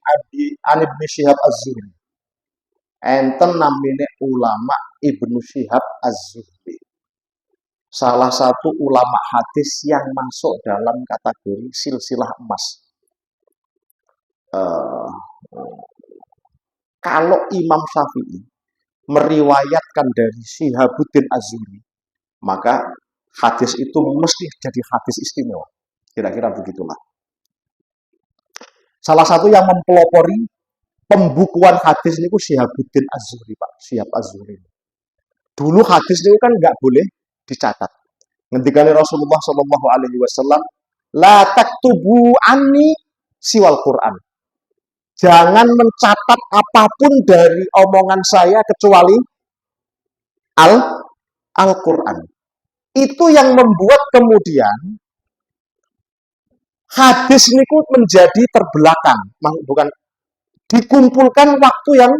an Ibnu Syihab Az-Zuhri. Enten namine ulama Ibnu Syihab Az-Zuhri. Salah satu ulama hadis yang masuk dalam kategori silsilah emas. Kalau Imam Syafi'i meriwayatkan dari Syihabuddin Az-Zuhri, maka hadis itu mesti jadi hadis istimewa. Kira-kira begitulah. Salah satu yang mempelopori pembukuan hadis niku Syihabuddin Az-Zuhri, Pak. Syihab Az-Zuhri. Dulu hadis itu kan nggak boleh dicatat. Ngendikane Rasulullah Shallallahu Alaihi Wasallam, la taktubu anni siwal Quran. Jangan mencatat apapun dari omongan saya kecuali al Al-Quran. Itu yang membuat kemudian hadis niku menjadi terbelakang, bukan dikumpulkan waktu yang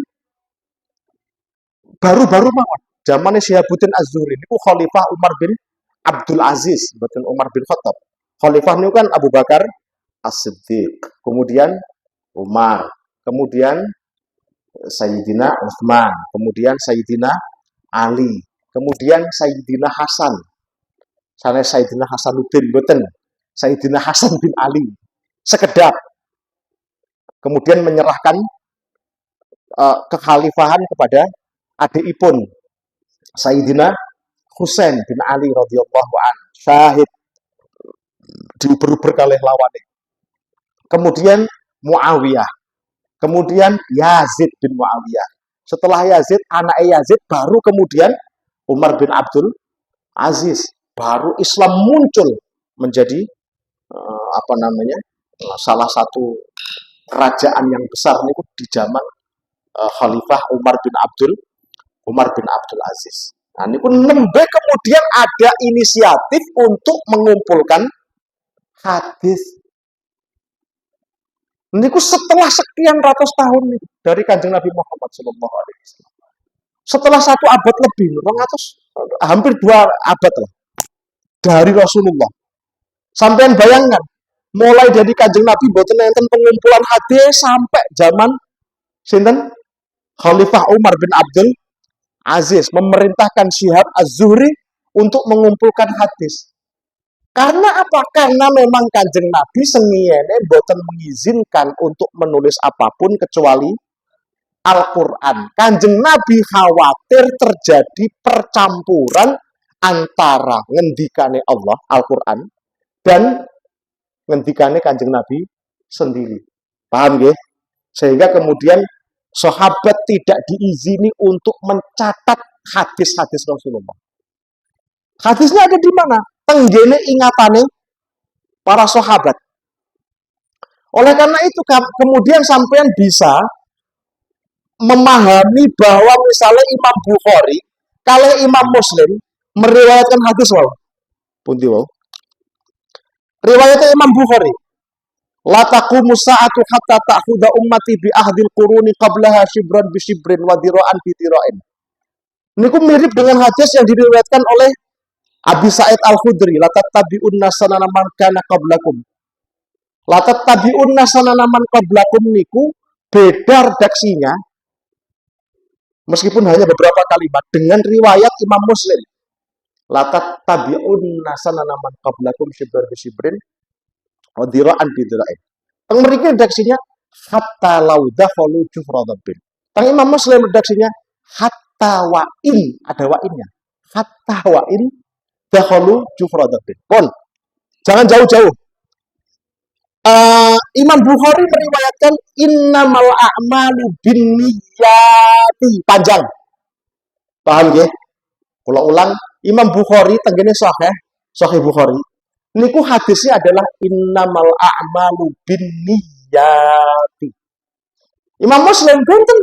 baru-baru mawon. Zamannya Syihabuddin Az-Zuhri niku Khalifah Umar bin Abdul Aziz, bukan Umar bin Khattab. Khalifah niku kan Abu Bakar As-Siddiq, kemudian Umar, kemudian Sayyidina Utsman, kemudian Sayyidina Ali, kemudian Sayyidina Hasan. Sana Sayyidina Hasanuddin boten, Sayyidina Hasan bin Ali. Sekedap kemudian menyerahkan kekhalifahan kepada adikipun Sayyidina Husain bin Ali radhiyallahu an. Syahid diuber-uber kalih lawane. Kemudian Muawiyah. Kemudian Yazid bin Muawiyah. Setelah Yazid, anak Yazid baru kemudian Umar bin Abdul Aziz. Baru Islam muncul menjadi salah satu kerajaan yang besar ini di zaman Khalifah Umar bin Abdul Aziz. Nah, ini pun nembe kemudian ada inisiatif untuk mengumpulkan hadis. Ini setelah sekian ratus tahun nih, dari Kanjeng Nabi Muhammad SAW. Setelah 1 abad lebih, 200, hampir 2 abad lah, dari Rasulullah. Sampean bayangkan, mulai dari Kanjeng Nabi boten enten pengumpulan hadis sampai zaman sinten Khalifah Umar bin Abdul Aziz memerintahkan Syihab Az-Zuhri untuk mengumpulkan hadis. Karena apa? Karena memang Kanjeng Nabi sengiyene boten mengizinkan untuk menulis apapun kecuali Al-Quran. Kanjeng Nabi khawatir terjadi percampuran antara ngendikane Allah, Al-Quran, dan ngendikane Kanjeng Nabi sendiri. Paham nggih? Sehingga kemudian sahabat tidak diizini untuk mencatat hadis-hadis Rasulullah. Hadisnya ada di mana? Tenggene ingatane para sahabat. Oleh karena itu kemudian sampean bisa memahami bahwa misalnya Imam Bukhari kalau Imam Muslim meriwayatkan hadis wau. Pundi wau? Riwayatnya Imam Bukhari. La taqumu sa'atu hatta ta'khudha ummati bi ahdil quruni qablaha shibran bi shibrin wa dira'an bi dira'in. Niku mirip dengan hadis yang diriwayatkan oleh Abi Sa'id Al-Khudri, la tattabi'unna sanana man kana qablakum. La tattabi'unna sanana man qablakum niku beda redaksinya meskipun hanya beberapa kalimat dengan riwayat Imam Muslim. La tattabi'unna sanana man qablakum shibran bi shibrin wa dira'an bi dira'in. Teng mriki redaksinya hatta law dakhalu jufra dhabbin. Teng Imam Muslim redaksinya hatta wa'in, ada wa'innya. Hatta wa'in dakhalu jufra dhabbin. Pon, jangan jauh-jauh. Imam Bukhari meriwayatkan innamal a'malu binniyati. Panjang. Paham nggih? Kula ulang, Imam Bukhari tenggene Sahih Bukhari. Niku hadisnya adalah innamal a'malu binniyati. Imam Muslim benten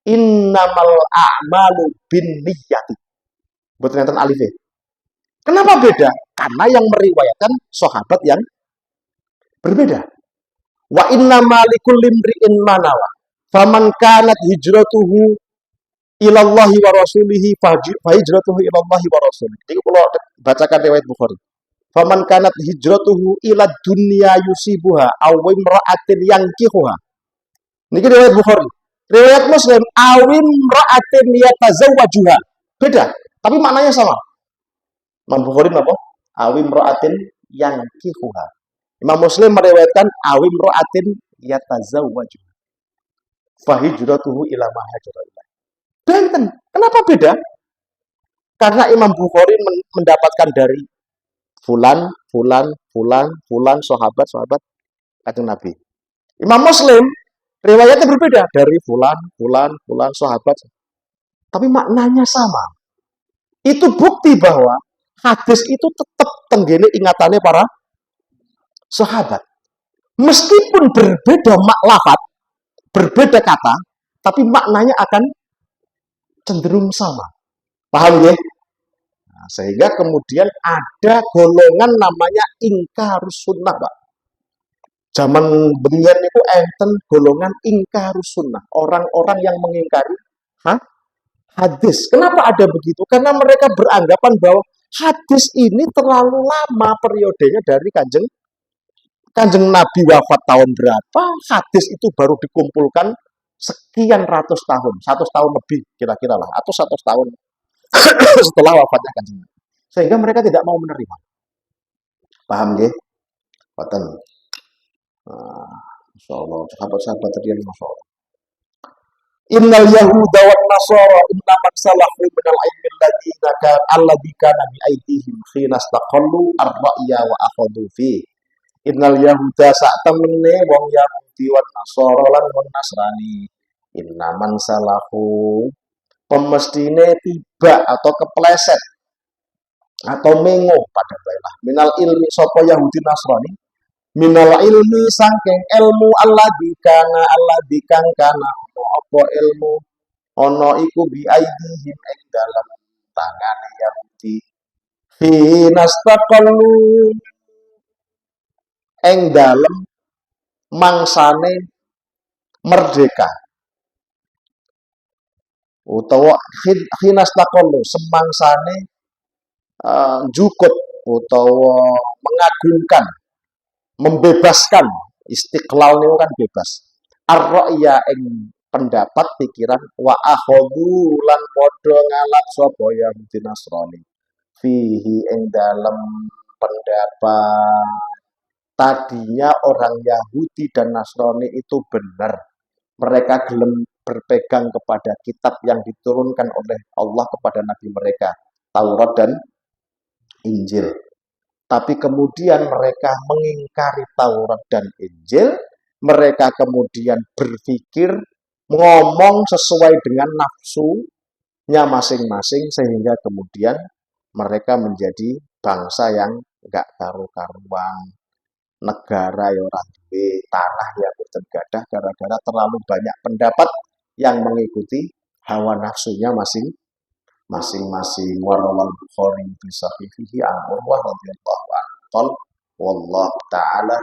innamal a'malu binniyati. Boten enten alif. Kenapa beda? Karena yang meriwayatkan sahabat yang berbeda. Wa innama likulli imri'in ma nawa. Faman kanat hijratuhu ilallahi wa rasulihi fa hijratuhu ilallahi wa rasulihi. Iki kula bacakan riwayat Bukhari. Faman kanat hijratuhu ila dunya yusibuha aw imra'atin yankihuha. Niki riwayat Bukhari. Riwayat Muslim awim ra'atin yatazawwajuha. Beda, tapi maknanya sama. Imam Bukhari napa? Awim ra'atin yankihuha. Imam Muslim meriwayatkan awim ra'atin yatazawwajuha. Fa hijratuhu ila ma hajara ilaihi. Benten. Kenapa beda? Karena Imam Bukhari mendapatkan dari fulan sahabat Kanjeng Nabi. Imam Muslim riwayatnya berbeda dari fulan sahabat. Tapi maknanya sama. Itu bukti bahwa hadis itu tetap tenggene ingatannya para sahabat. Meskipun berbeda lafaz, berbeda kata, tapi maknanya akan cenderung sama. Paham ya? Nah, sehingga kemudian ada golongan namanya ingkarus sunnah, Pak. Zaman bengian itu enten golongan ingkarus sunnah. Orang-orang yang mengingkari hadis. Kenapa ada begitu? Karena mereka beranggapan bahwa hadis ini terlalu lama periodenya dari Kanjeng Nabi wafat tahun berapa, hadis itu baru dikumpulkan sekian ratus tahun, 100 tahun lebih kira-kira lah, atau 100 tahun setelah wafatnya Kanjeng Nabi. Sehingga mereka tidak mau menerima. Paham ya? Boten. Masya Allah, sahabat-sahabat tadi yang Masya Allah. Innal Yahuda wan Nasara innaman salahu minal ilmi alladhi kana bi aydihim khina istaqallu ar-ra'ya wa akhadhu fi. Innal Yahuda sak temene wong Yahudi wan Nasara lan wong Nasrani. Innaman salahu pemestine tiba atau kepleset atau mengo pada bailah minal ilmi sapa Yahudi Nasrani minal ilmi sangking ilmu alladzi kang kana apa ilmu ana iku bi aidihim ing dalam tangane Yahudi finastaqallu ing dalam mangsane merdeka utawa finastaqallu semangsane jukut utawa mengagungkan membebaskan istiqlal itu kan bebas ar-ra'ya ing pendapat pikiran wa akhadhu lan padha ngalap sapa Yahudi Nasrani fihi ing dalem pendapat tadinya orang Yahudi dan Nasrani itu benar mereka gelem berpegang kepada kitab yang diturunkan oleh Allah kepada nabi mereka Taurat dan Injil. Tapi kemudian mereka mengingkari Taurat dan Injil, mereka kemudian berpikir ngomong sesuai dengan nafsunya masing-masing sehingga kemudian mereka menjadi bangsa yang enggak karu-karuan, negara yang ora duwe, tanah yang bertegadah gara-gara terlalu banyak pendapat yang mengikuti hawa nafsunya masing-masing warawal Bukhari bi sahihihi an Urwah radhiyallahu anhu wallahu taala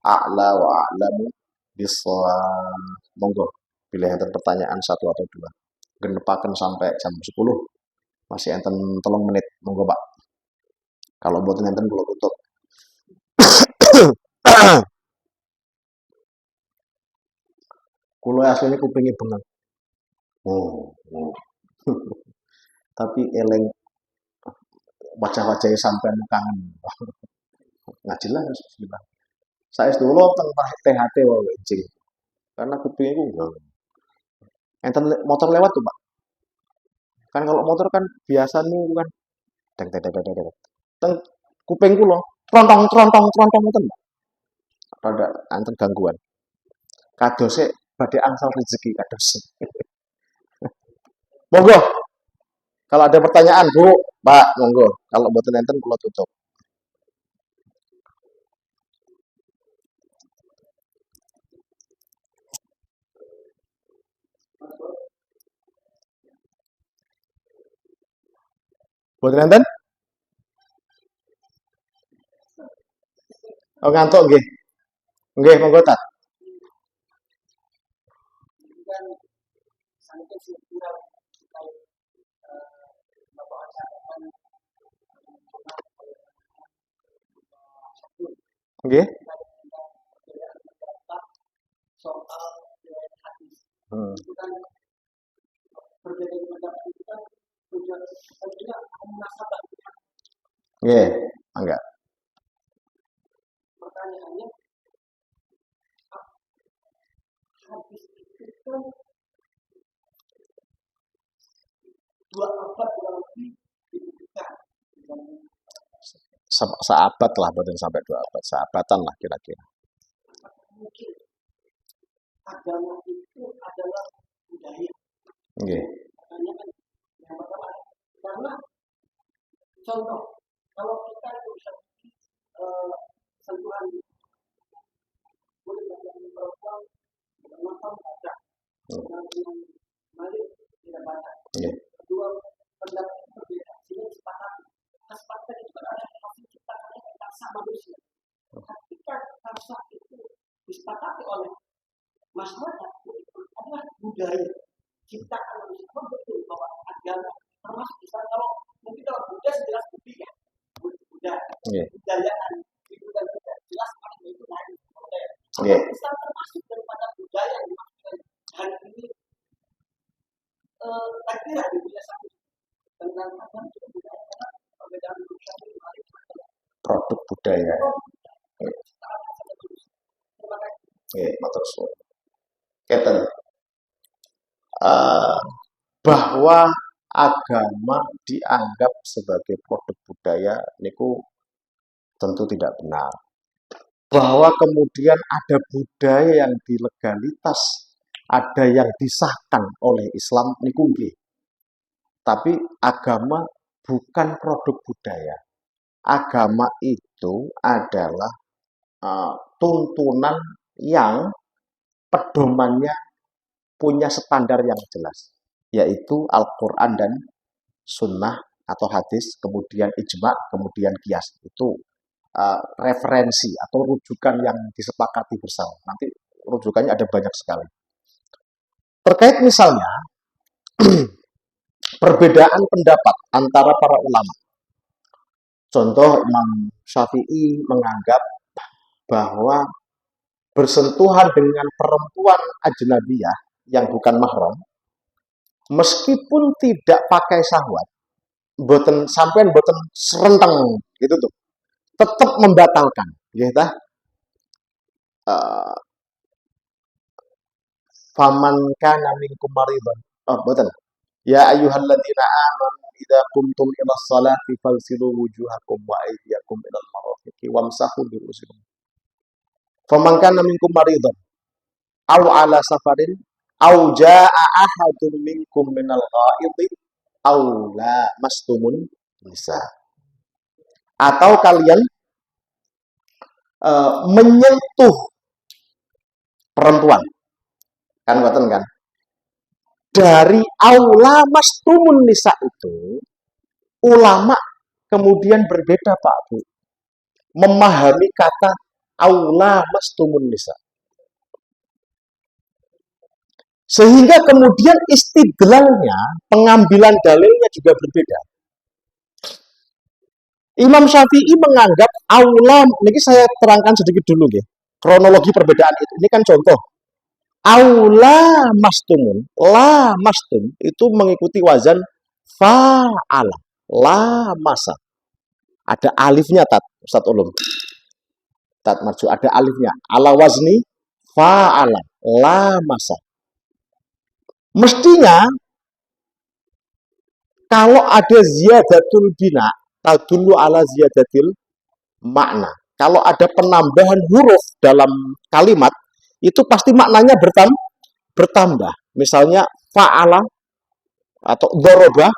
a'la wa a'lamu bissawab. Monggo pilih enten pertanyaan satu atau dua genepaken sampai jam 10 masih enten 3 menit monggo Pak kalau mboten enten kula tutup. Kula asline kupinge bengal oh. Tapi eleng wajah-wajahnya sampai kangen ngaji lah bismillah saya dulu tentang THT wae cing karena kuping itu enggak enten motor lewat tuh Pak kan kalau motor kan biasa nih kan deng deng deng deng deng teng kupingku loh trontong trontong trontong itu Pak ada enten gangguan kadose badhe angsal rezeki kadose monggo kalau ada pertanyaan Bu Pak monggo kalau mboten enten kula tutup. Mboten enten? Oh ngantuk nggih. Nggih monggo Tat. Nggih. Hmm. Nggih, enggak. Seabad lah, bukan sampai 2 abad, seabatan lah kira-kira. Nggih. Contoh, kalau kita bisa sentuhan boleh dengan perempuan dengan matang baca, dengan balik tidak baca. Kedua pendapat berbeda, sehingga disepakati. Kesepakatan itu kan ada yang masih ciptakannya bangsa manusia. Ketika bangsa itu disepakati oleh masyarakat, itu adalah budaya ciptaan manusia. Betul bahwa agama termasuk bisa kalau mungkin kalau budaya jelas budi ya, budaya, budayaan itu kan jelas paling itu lain. Islam termasuk daripada budaya yang dimaksudkan hari ini. Saya kira di dunia satu tentang agama itu budaya karena perbedaan budaya itu paling produk budaya. Matur Keten. Bahwa agama dianggap sebagai produk budaya niku tentu tidak benar. Bahwa kemudian ada budaya yang dilegalitas, ada yang disahkan oleh Islam niku nggih. Tapi agama bukan produk budaya. Agama itu adalah tuntunan yang pedomannya punya standar yang jelas, yaitu Al-Quran dan Sunnah atau hadis, kemudian ijma, kemudian qiyas. Itu referensi atau rujukan yang disepakati bersama. Nanti rujukannya ada banyak sekali. Terkait misalnya perbedaan pendapat antara para ulama. Contoh Imam Syafi'i menganggap bahwa bersentuhan dengan perempuan ajnabiyah yang bukan mahram, meskipun tidak pakai syahwat, sampean boten serenteng gitu tuh, tetap membatalkan, gitu. Faman kana minkum maridan, boten. Ya ayyuhalladzina amanu idza qumtum ila sholati fagsilu wujuhakum wa aydiyakum ila al-marafiqi wamsahu bi ru'usikum. Faman kana minkum maridan aw ala safarin aw jaa ahadun minkum minal ghaidi aw la mastumun nisa. Atau kalian menyentuh perempuan. Kan ngoten kan? Dari aula mastumun nisa itu ulama kemudian berbeda Pak Bu, memahami kata aula mastumun nisa, sehingga kemudian istidlalnya, pengambilan dalilnya juga berbeda. Imam Syafi'i menganggap aula, ini saya terangkan sedikit dulu ya, kronologi perbedaan itu. Ini kan contoh. Aula mastumun, la mastum itu mengikuti wazan fa'ala, la masa. Ada alifnya tat, Ustaz Ulum. Tat marju ada alifnya. Ala wazni fa'ala, la masa. Mestinya kalau ada ziyadatul bina, tadullu ala ziyadatil makna. Kalau ada penambahan huruf dalam kalimat, itu pasti maknanya bertambah. Misalnya fa'ala atau dhoroba,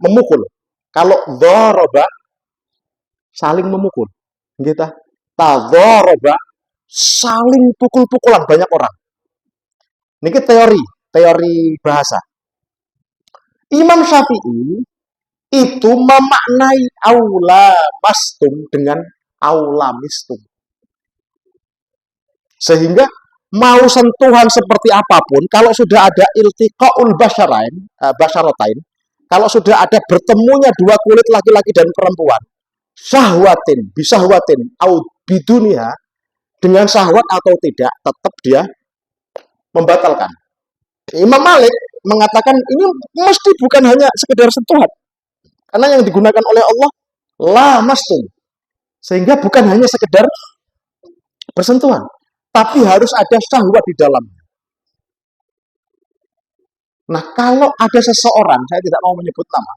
memukul. Kalau dhoroba, saling memukul. Gitu. Tadhoroba, saling pukul-pukulan banyak orang. Ini teori bahasa. Imam Syafi'i itu memaknai aula mastum dengan aula mistum. Sehingga mau sentuhan seperti apapun, kalau sudah ada iltiqaul basyaratain, kalau sudah ada bertemunya dua kulit laki-laki dan perempuan, syahwatin, bisahwatin, au bidunia, dengan syahwat atau tidak, tetap dia membatalkan. Imam Malik mengatakan ini mesti bukan hanya sekedar sentuhan, karena yang digunakan oleh Allah la mastum, sehingga bukan hanya sekedar bersentuhan, tapi harus ada syahwat di dalamnya. Nah, kalau ada seseorang, saya tidak mau menyebut nama,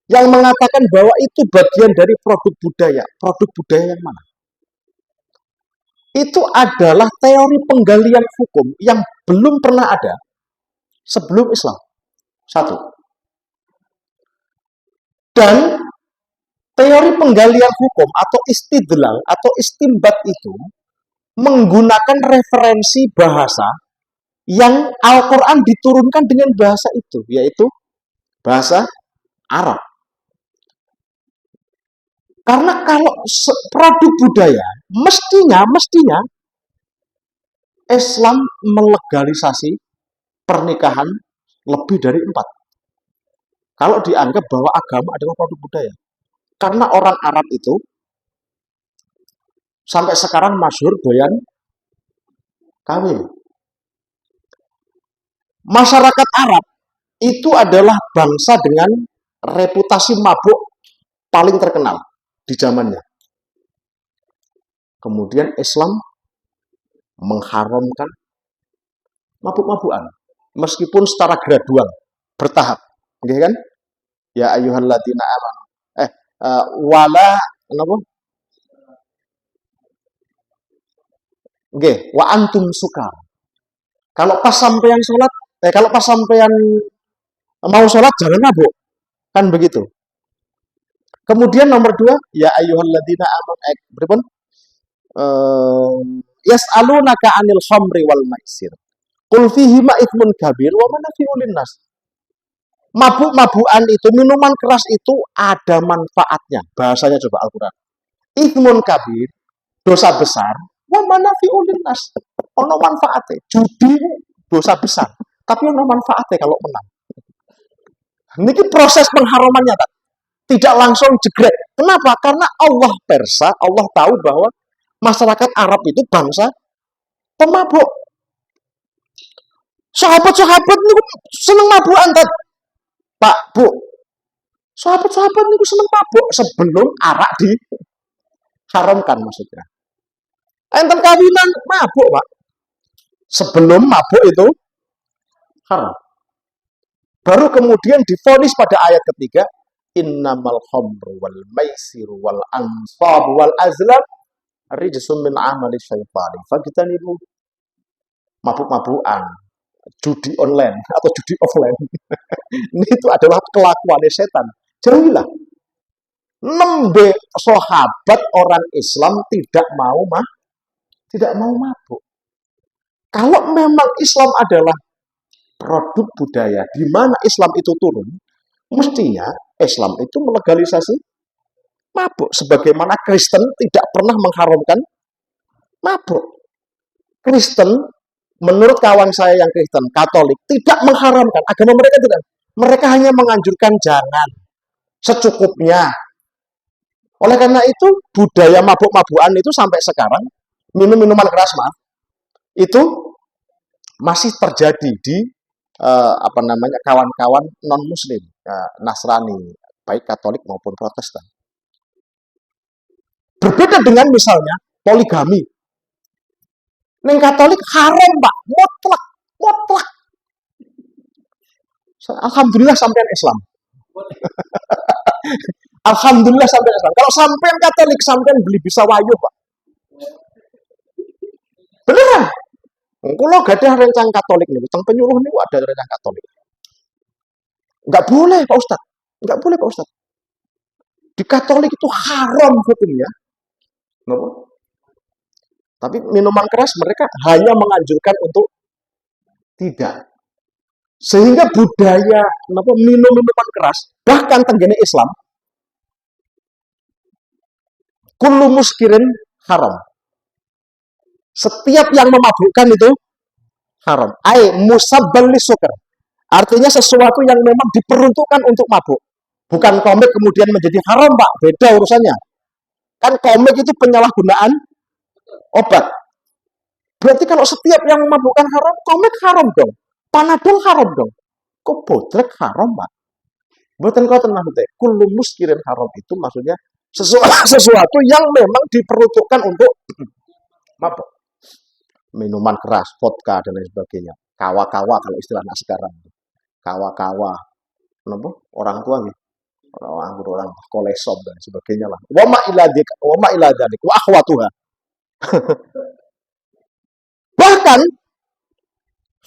yang mengatakan bahwa itu bagian dari produk budaya yang mana? Itu adalah teori penggalian hukum yang belum pernah ada sebelum Islam. Satu. Dan teori penggalian hukum atau istidlal atau istimbat itu menggunakan referensi bahasa yang Al-Quran diturunkan dengan bahasa itu, yaitu bahasa Arab. Karena kalau produk budaya, mestinya Islam melegalisasi pernikahan lebih dari 4. Kalau dianggap bahwa agama adalah produk budaya. Karena orang Arab itu sampai sekarang masyhur doyan kawin. Masyarakat Arab itu adalah bangsa dengan reputasi mabuk paling terkenal di zamannya. Kemudian Islam mengharamkan mabuk-mabukan meskipun secara gradual, bertahap. Nggih kan? Ya ayyuhalladzina amanu. Wala napa? Nggih, wa antum sukar. Kalau pas sampean salat, kalau pas sampean mau salat jangan mabuk. Kan begitu. Kemudian nomor 2, ya ayyuhalladzina amanu. Beripun? Yas'alunaka 'anil khamri wal maisir. Qul fihima itsmun kabir wa manafi'u linnas. Mabuk-mabukan itu, minuman keras itu ada manfaatnya. Bahasanya coba Al-Quran. Itsmun kabir, dosa besar, wa manafi'u linnas. Ono manfaatnya. Judi dosa besar, tapi ono manfaatnya kalau menang. Niki proses pengharamannya tak? Tidak langsung jegrek. Kenapa? Karena Allah persa, Allah tahu bahwa masyarakat Arab itu bangsa pemabuk. Sahabat-sahabat niku seneng mabukan tak? Pak, Bu. Sahabat-sahabat niku seneng mabuk sebelum arak diharamkan maksudnya. Enten kawinan mabuk, Pak. Sebelum mabuk itu haram. Baru kemudian divonis pada ayat ketiga, innamal khamru wal maisiru wal ansab wal azlam rijsun min amali syaitani fajtanibu. Mabuk-mabukan, judi online atau judi offline. Ini itu adalah kelakuan setan. Jauhilah. Nembe sahabat orang Islam tidak mau mabuk. Kalau memang Islam adalah produk budaya di mana Islam itu turun, mestinya Islam itu melegalisasi mabuk. Sebagaimana Kristen tidak pernah mengharamkan mabuk. Kristen, menurut kawan saya yang Kristen, Katolik, tidak mengharamkan. Agama mereka tidak. Mereka hanya menganjurkan jangan. Secukupnya. Oleh karena itu, budaya mabuk-mabukan itu sampai sekarang, minum-minuman keras, maaf, itu masih terjadi di kawan-kawan non-muslim, Nasrani, baik Katolik maupun Protestan. Berbeda dengan misalnya poligami. Neng Katolik haram, Pak, mutlak. Alhamdulillah sampean Islam. Alhamdulillah sampean Islam. Kalau sampean Katolik, sampean beli bisa wayu, Pak. Beneran. Kalau gak ada rencang Katolik nih, tentang penyuluh nih ada rencang Katolik. Enggak boleh, Pak Ustadz. Enggak boleh, Pak Ustadz. Di Katolik itu haram hukumnya. No? Tapi minuman keras mereka hanya menganjurkan untuk tidak. Sehingga budaya minum minuman keras, bahkan tenggene Islam, kullu muskirin haram. Setiap yang memabukkan itu haram. Musabbal lisukar. Artinya sesuatu yang memang diperuntukkan untuk mabuk. Bukan komik kemudian menjadi haram, Pak. Beda urusannya. Kan komik itu penyalahgunaan obat. Berarti kalau setiap yang memabukkan haram, komik haram dong. Panadol haram dong. Kok bodrek haram, Pak? Buatan kau tenang deh. Kullu muskirin haram itu maksudnya sesuatu yang memang diperuntukkan untuk mabuk. Minuman keras, vodka dan lain sebagainya. Kawa-kawa kalau istilah anak sekarang. Kawa-kawa. Orang tua nih. Orang kolesom dan sebagainya lah. Wa ma ila dzalik wa akhwatuha. Bahkan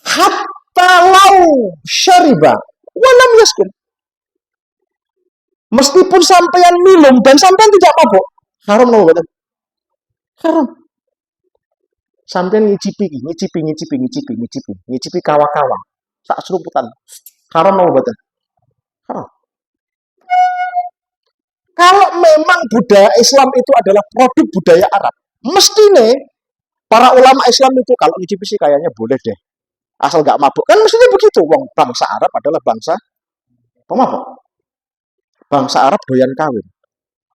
hatta lau syariba wa lam yaskun. Meskipun sampean minum dan sampean tidak mabuk, haram nopo mboten? Haram. Sampean ngicipi kawa-kawa. Tak seruputan. Haram nopo mboten? Haram. Kalau memang budaya Islam itu adalah produk budaya Arab, mestinya para ulama Islam itu kalau ngicipi sih kayaknya boleh deh. Asal gak mabuk. Kan mestinya begitu. Wong bangsa Arab adalah bangsa pemabuk. Bangsa Arab doyan kawin.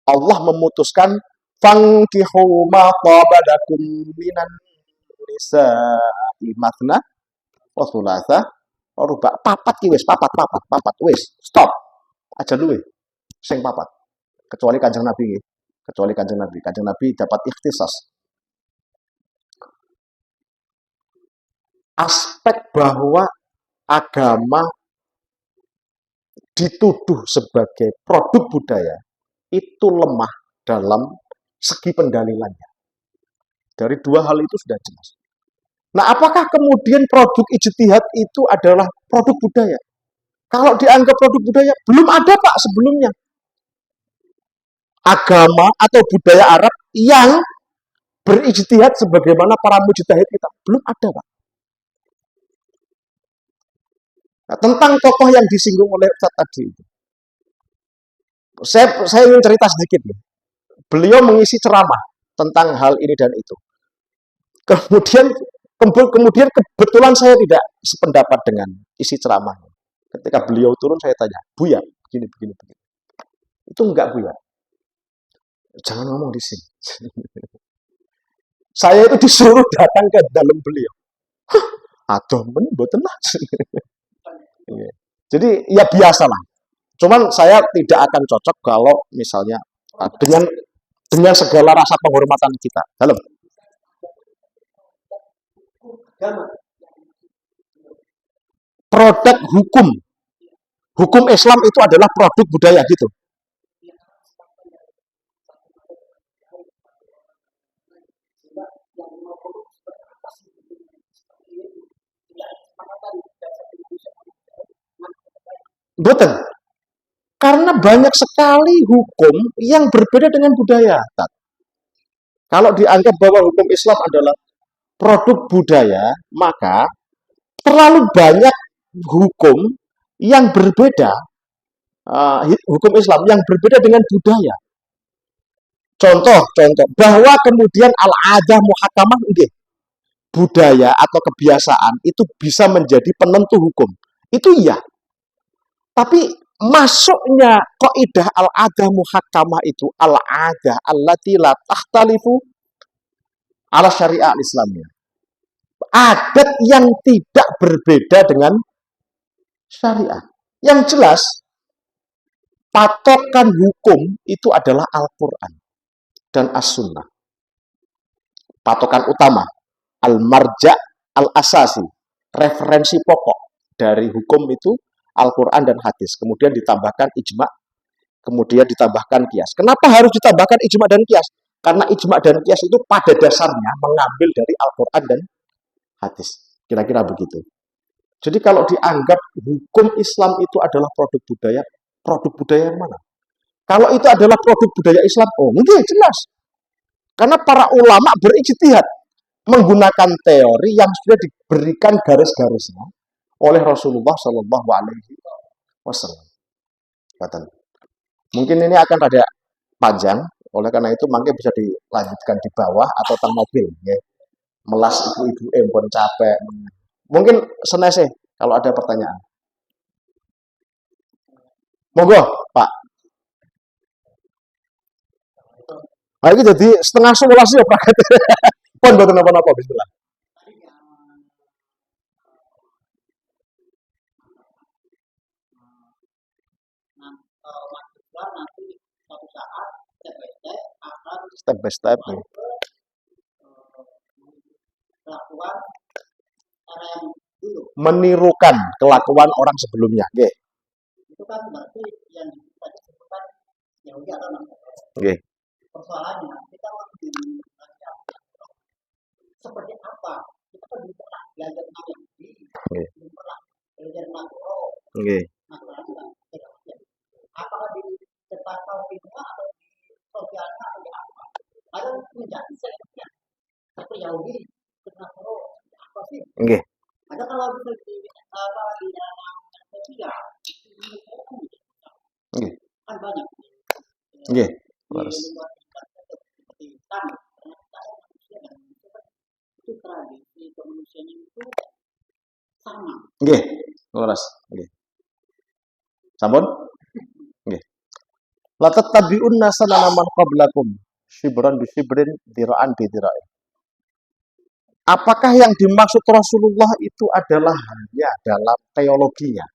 Allah memutuskan fankihu ma tabadakum minan nisa'i mathna wa thulatha wa ruba. Papat ki wis, papat wis. Stop. Aja luwe sing papat. Kecuali Kanjeng Nabi. Kanjeng Nabi dapat ikhtisas. Aspek bahwa agama dituduh sebagai produk budaya itu lemah dalam segi pendalilannya. Dari dua hal itu sudah jelas. Nah, apakah kemudian produk ijtihad itu adalah produk budaya? Kalau dianggap produk budaya, belum ada Pak sebelumnya. Agama atau budaya Arab yang berijtihad sebagaimana para mujtahid kita. Belum ada Pak. Nah, tentang tokoh yang disinggung oleh Ustaz tadi itu. Saya ingin cerita sedikit ya. Beliau mengisi ceramah tentang hal ini dan itu. Kemudian kebetulan saya tidak sependapat dengan isi ceramahnya. Ketika beliau turun saya tanya, Buya, begini. Itu enggak Buya. Jangan ngomong di sini. Saya itu disuruh datang ke dalam beliau. Aduh, mboten lah. Jadi ya biasalah. Cuman saya tidak akan cocok kalau misalnya dengan segala rasa penghormatan kita. Dalam produk hukum Islam itu adalah produk budaya gitu. Betul. Karena banyak sekali hukum yang berbeda dengan budaya. Kalau dianggap bahwa hukum Islam adalah produk budaya, maka terlalu banyak hukum yang berbeda, hukum Islam yang berbeda dengan budaya. Contoh, bahwa kemudian al-adah muhakamah, budaya atau kebiasaan itu bisa menjadi penentu hukum. Itu iya. Tapi masuknya kaidah al-adah muhakamah itu al-adah allati la takhtalifu ala syariah Islamnya. Adat yang tidak berbeda dengan syariah. Yang jelas, patokan hukum itu adalah Al-Quran dan As-Sunnah. Patokan utama, al-marja' al-asasi, referensi pokok dari hukum itu Al-Quran dan hadis. Kemudian ditambahkan ijma', kemudian ditambahkan kias. Kenapa harus ditambahkan ijma' dan kias? Karena ijma' dan kias itu pada dasarnya mengambil dari Al-Quran dan hadis. Kira-kira begitu. Jadi kalau dianggap hukum Islam itu adalah produk budaya yang mana? Kalau itu adalah produk budaya Islam, jelas. Karena para ulama berijtihad menggunakan teori yang sudah diberikan garis-garisnya oleh Rasulullah Shallallahu Alaihi Wasallam. Mungkin ini akan rada panjang, oleh karena itu mungkin bisa dilanjutkan di bawah atau tang mobil, ya. Melas ibu-ibu pun capek. Mungkin senese kalau ada pertanyaan. Monggo, Pak. Nah, ini jadi setengah 11 ya praktek. Pun boten napa-napa bismillah. Step by step nih. Menirukan kelakuan orang sebelumnya, nggih. Itu kan berarti yang tadi sebutkan Yahudi atau Nasrani. Nggih. Persoalannya kita waktu seperti apa? Kita kan belum pernah belajar tentang Yahudi, belum pernah belajar tentang Nasrani. Apakah di Nggih. Ada kalau bisa di dalam ketiga, Nggih. kan banyak. Nggih. Di Leres. luar seperti tanah, ternyata manusia dan manusia kan itu tradisi kemanusiaan itu sama. Nggih. Leres. Nggih. Sampun? Nggih. La tattabi'unna sanana man qablakum shibran bi shibrin dira'an bi dira'in. Apakah yang dimaksud Rasulullah itu adalah hanya dalam teologinya?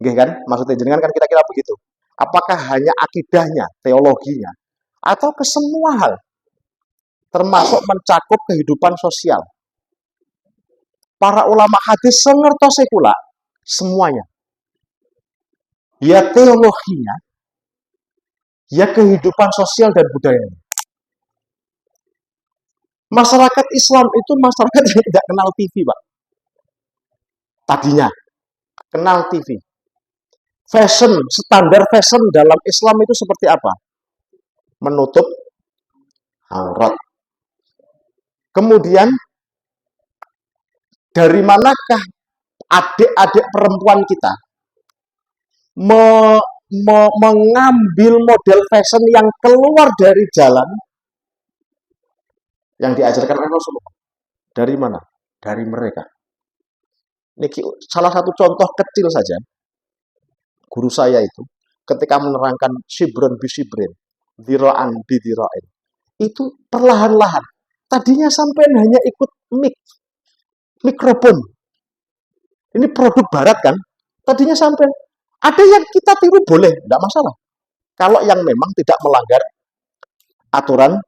Nggih kan? Maksudnya jenengan kan kira-kira begitu. Apakah hanya akidahnya, teologinya, atau ke semua hal, termasuk mencakup kehidupan sosial? Para ulama hadis sengertose kula semuanya. Ya teologinya, ya kehidupan sosial dan budayanya. Masyarakat Islam itu masyarakat yang tidak kenal TV, Pak. Tadinya kenal TV. Fashion, standar fashion dalam Islam itu seperti apa? Menutup aurat. Kemudian, dari manakah adik-adik perempuan kita mengambil model fashion yang keluar dari jalan yang diajarkan oleh Rasulullah? Dari mana? Dari mereka. Ini salah satu contoh kecil saja. Guru saya itu ketika menerangkan shibron bi shibrin, dira'an bi dira'in, itu perlahan-lahan. Tadinya sampai hanya ikut mikrofon. Ini produk barat kan? Tadinya sampai ada yang kita tiru boleh, tidak masalah. Kalau yang memang tidak melanggar aturan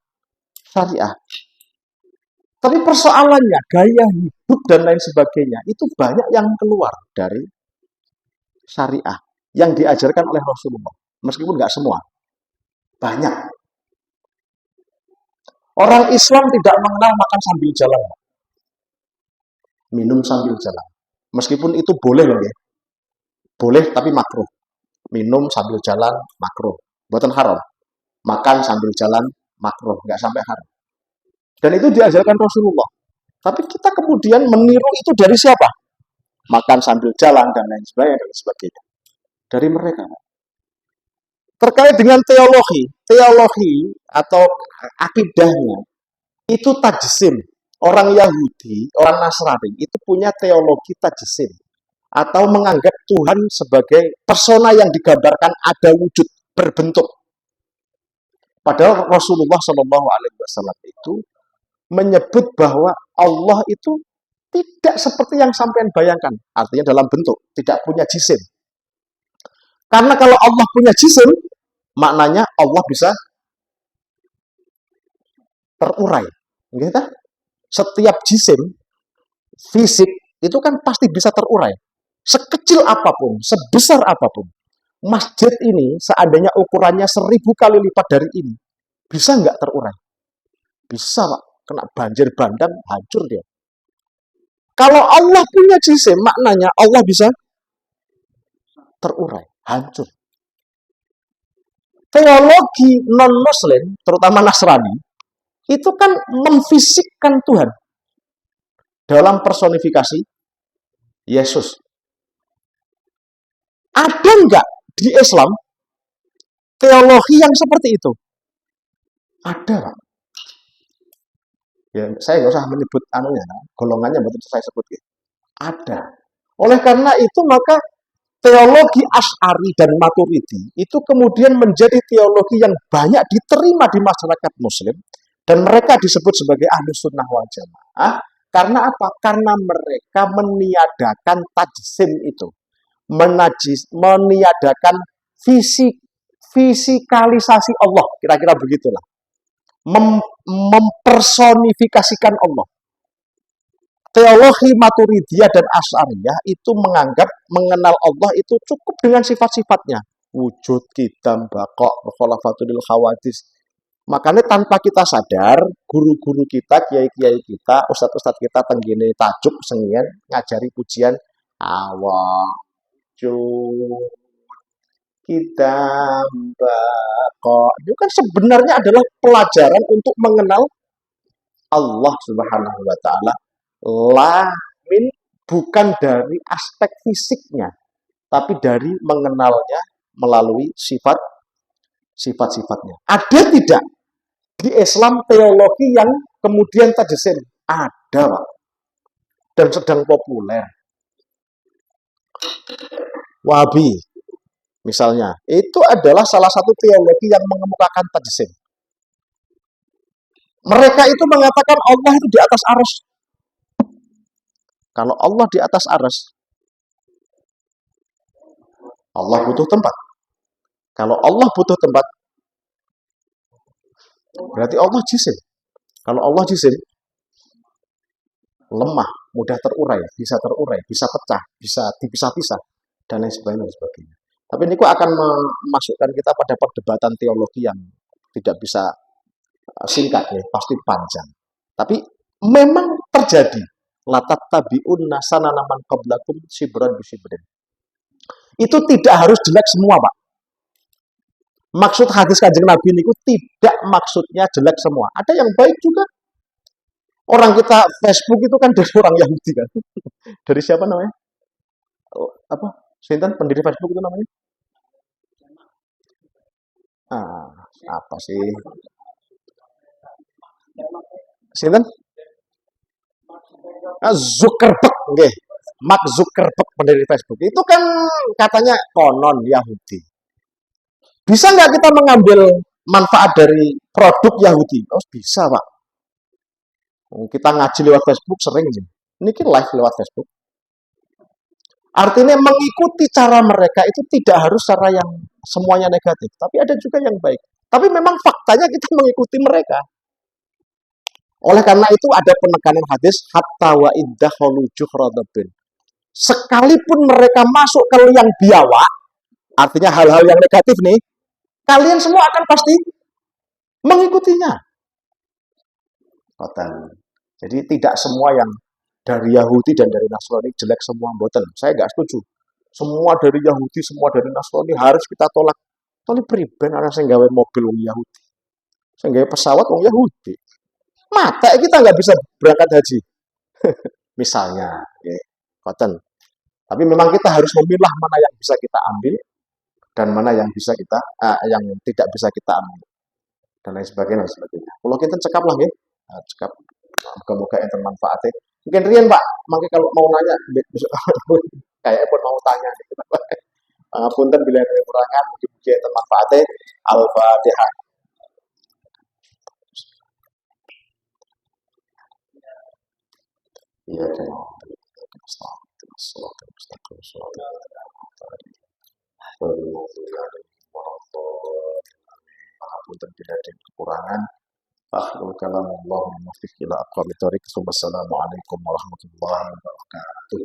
syariah. Tapi persoalannya, gaya hidup dan lain sebagainya, itu banyak yang keluar dari syariah yang diajarkan oleh Rasulullah. Meskipun nggak semua. Banyak. Orang Islam tidak mengenal makan sambil jalan. Minum sambil jalan. Meskipun itu boleh loh ya. Boleh tapi makruh. Minum sambil jalan makruh. Buatan haram. Makan sambil jalan makruh. Nggak sampai haram. Dan itu diajarkan Rasulullah. Tapi kita kemudian meniru itu dari siapa? Makan sambil jalan dan lain sebagainya. Dari mereka. Terkait dengan teologi atau akidahnya, itu tajsim. Orang Yahudi, orang Nasrani, itu punya teologi tajsim. Atau menganggap Tuhan sebagai persona yang digambarkan ada wujud, berbentuk. Padahal Rasulullah SAW itu menyebut bahwa Allah itu tidak seperti yang sampean bayangkan. Artinya dalam bentuk, tidak punya jisim. Karena kalau Allah punya jisim, maknanya Allah bisa terurai. Gitu? Setiap jisim, fisik, itu kan pasti bisa terurai. Sekecil apapun, sebesar apapun. Masjid ini, seandainya ukurannya 1000 kali lipat dari ini, bisa nggak terurai? Bisa, Pak. Kena banjir bandang, hancur dia. Kalau Allah punya jisim, maknanya Allah bisa terurai, hancur. Teologi non-Muslim, terutama Nasrani, itu kan memfisikkan Tuhan dalam personifikasi Yesus. Ada nggak di Islam teologi yang seperti itu? Ada, Pak. Ya, saya nggak usah menyebut golongannya betul saya sebut ya. Ada. Oleh karena itu maka teologi Asy'ari dan Maturidi itu kemudian menjadi teologi yang banyak diterima di masyarakat Muslim dan mereka disebut sebagai Ahlus Sunnah wal Jamaah. Karena apa? Karena mereka meniadakan tajsim itu, meniadakan fisikalisasi Allah, kira-kira begitulah. Mempersonifikasikan Allah. Teologi Maturidiyah dan Asy'ariyah itu mengenal Allah itu cukup dengan sifat-sifatnya. Wujud, qidam, baqa', khulafatul khawadis. Makanya tanpa kita sadar, guru-guru kita, kiai-kiai kita, ustadz-ustadz kita tenggine tajuk sengien ngajari pujian Allah, wujud, qidam, baqa'. Itu kan sebenarnya adalah pelajaran untuk mengenal Allah Subhanahu wa taala Lamin bukan dari aspek fisiknya, tapi dari mengenalnya melalui sifat-sifatnya. Ada tidak di Islam teologi yang kemudian tajesim? Ada, Pak. Dan sedang populer. Wahabi, misalnya, itu adalah salah satu teologi yang mengemukakan tajesim. Mereka itu mengatakan Allah itu di atas arsy. Kalau Allah di atas arsy, Allah butuh tempat. Kalau Allah butuh tempat, berarti Allah jisim. Kalau Allah jisim, lemah, mudah terurai, bisa pecah, bisa dipisah-pisah, dan lain sebagainya. Tapi ini akan memasukkan kita pada perdebatan teologi yang tidak bisa singkat ya, pasti panjang. Tapi memang terjadi. Latat tabiun nasana naman qablakum sibran bisibrin. Itu tidak harus jelek semua, Pak. Maksud hadis Kanjeng Nabi ini tidak maksudnya jelek semua. Ada yang baik juga. Orang kita Facebook itu kan dari orang Yahudi kan. Dari siapa namanya? Apa? Sinten pendiri Facebook itu namanya? Apa sih? Sinten? Zuckerberg, nggih. Mark Zuckerberg pendiri Facebook. Itu kan katanya konon Yahudi. Bisa nggak kita mengambil manfaat dari produk Yahudi? Oh, bisa, Pak. Kita ngaji lewat Facebook sering sih. Ini kan live lewat Facebook. Artinya mengikuti cara mereka itu tidak harus cara yang semuanya negatif, tapi ada juga yang baik. Tapi memang faktanya kita mengikuti mereka. Oleh karena itu ada penekanan hadis hatta wa iddakhulu juhradabin. Sekalipun mereka masuk ke liang biawak, artinya hal-hal yang negatif nih, kalian semua akan pasti mengikutinya. Jadi tidak semua yang dari Yahudi dan dari Nasrani jelek semua, mboten. Saya nggak setuju. Semua dari Yahudi, semua dari Nasrani harus kita tolak. Tolak priben ana sing gawe mobil wong Yahudi. Sing gawe pesawat wong Yahudi. Mata kita nggak bisa berangkat haji. Misalnya, ya, koten. Tapi memang kita harus memilah mana yang bisa kita ambil dan mana yang bisa kita yang tidak bisa kita ambil dan lain sebagainya. Kalau kita cekap lah ya, cekap. Moga-moga enten manfaatnya. Mungkin Rian Pak, mungkin kalau mau nanya kayak pun mau tanya gitu. Punten bila ada kekurangan, mungkin enten manfaatnya. Al-Fatihah. Iya kan. Punten bila ada kekurangan. Akhirul kalam Allahumma fiqh ila aqwami thoriq. Wassalamualaikum warahmatullahi wabarakatuh.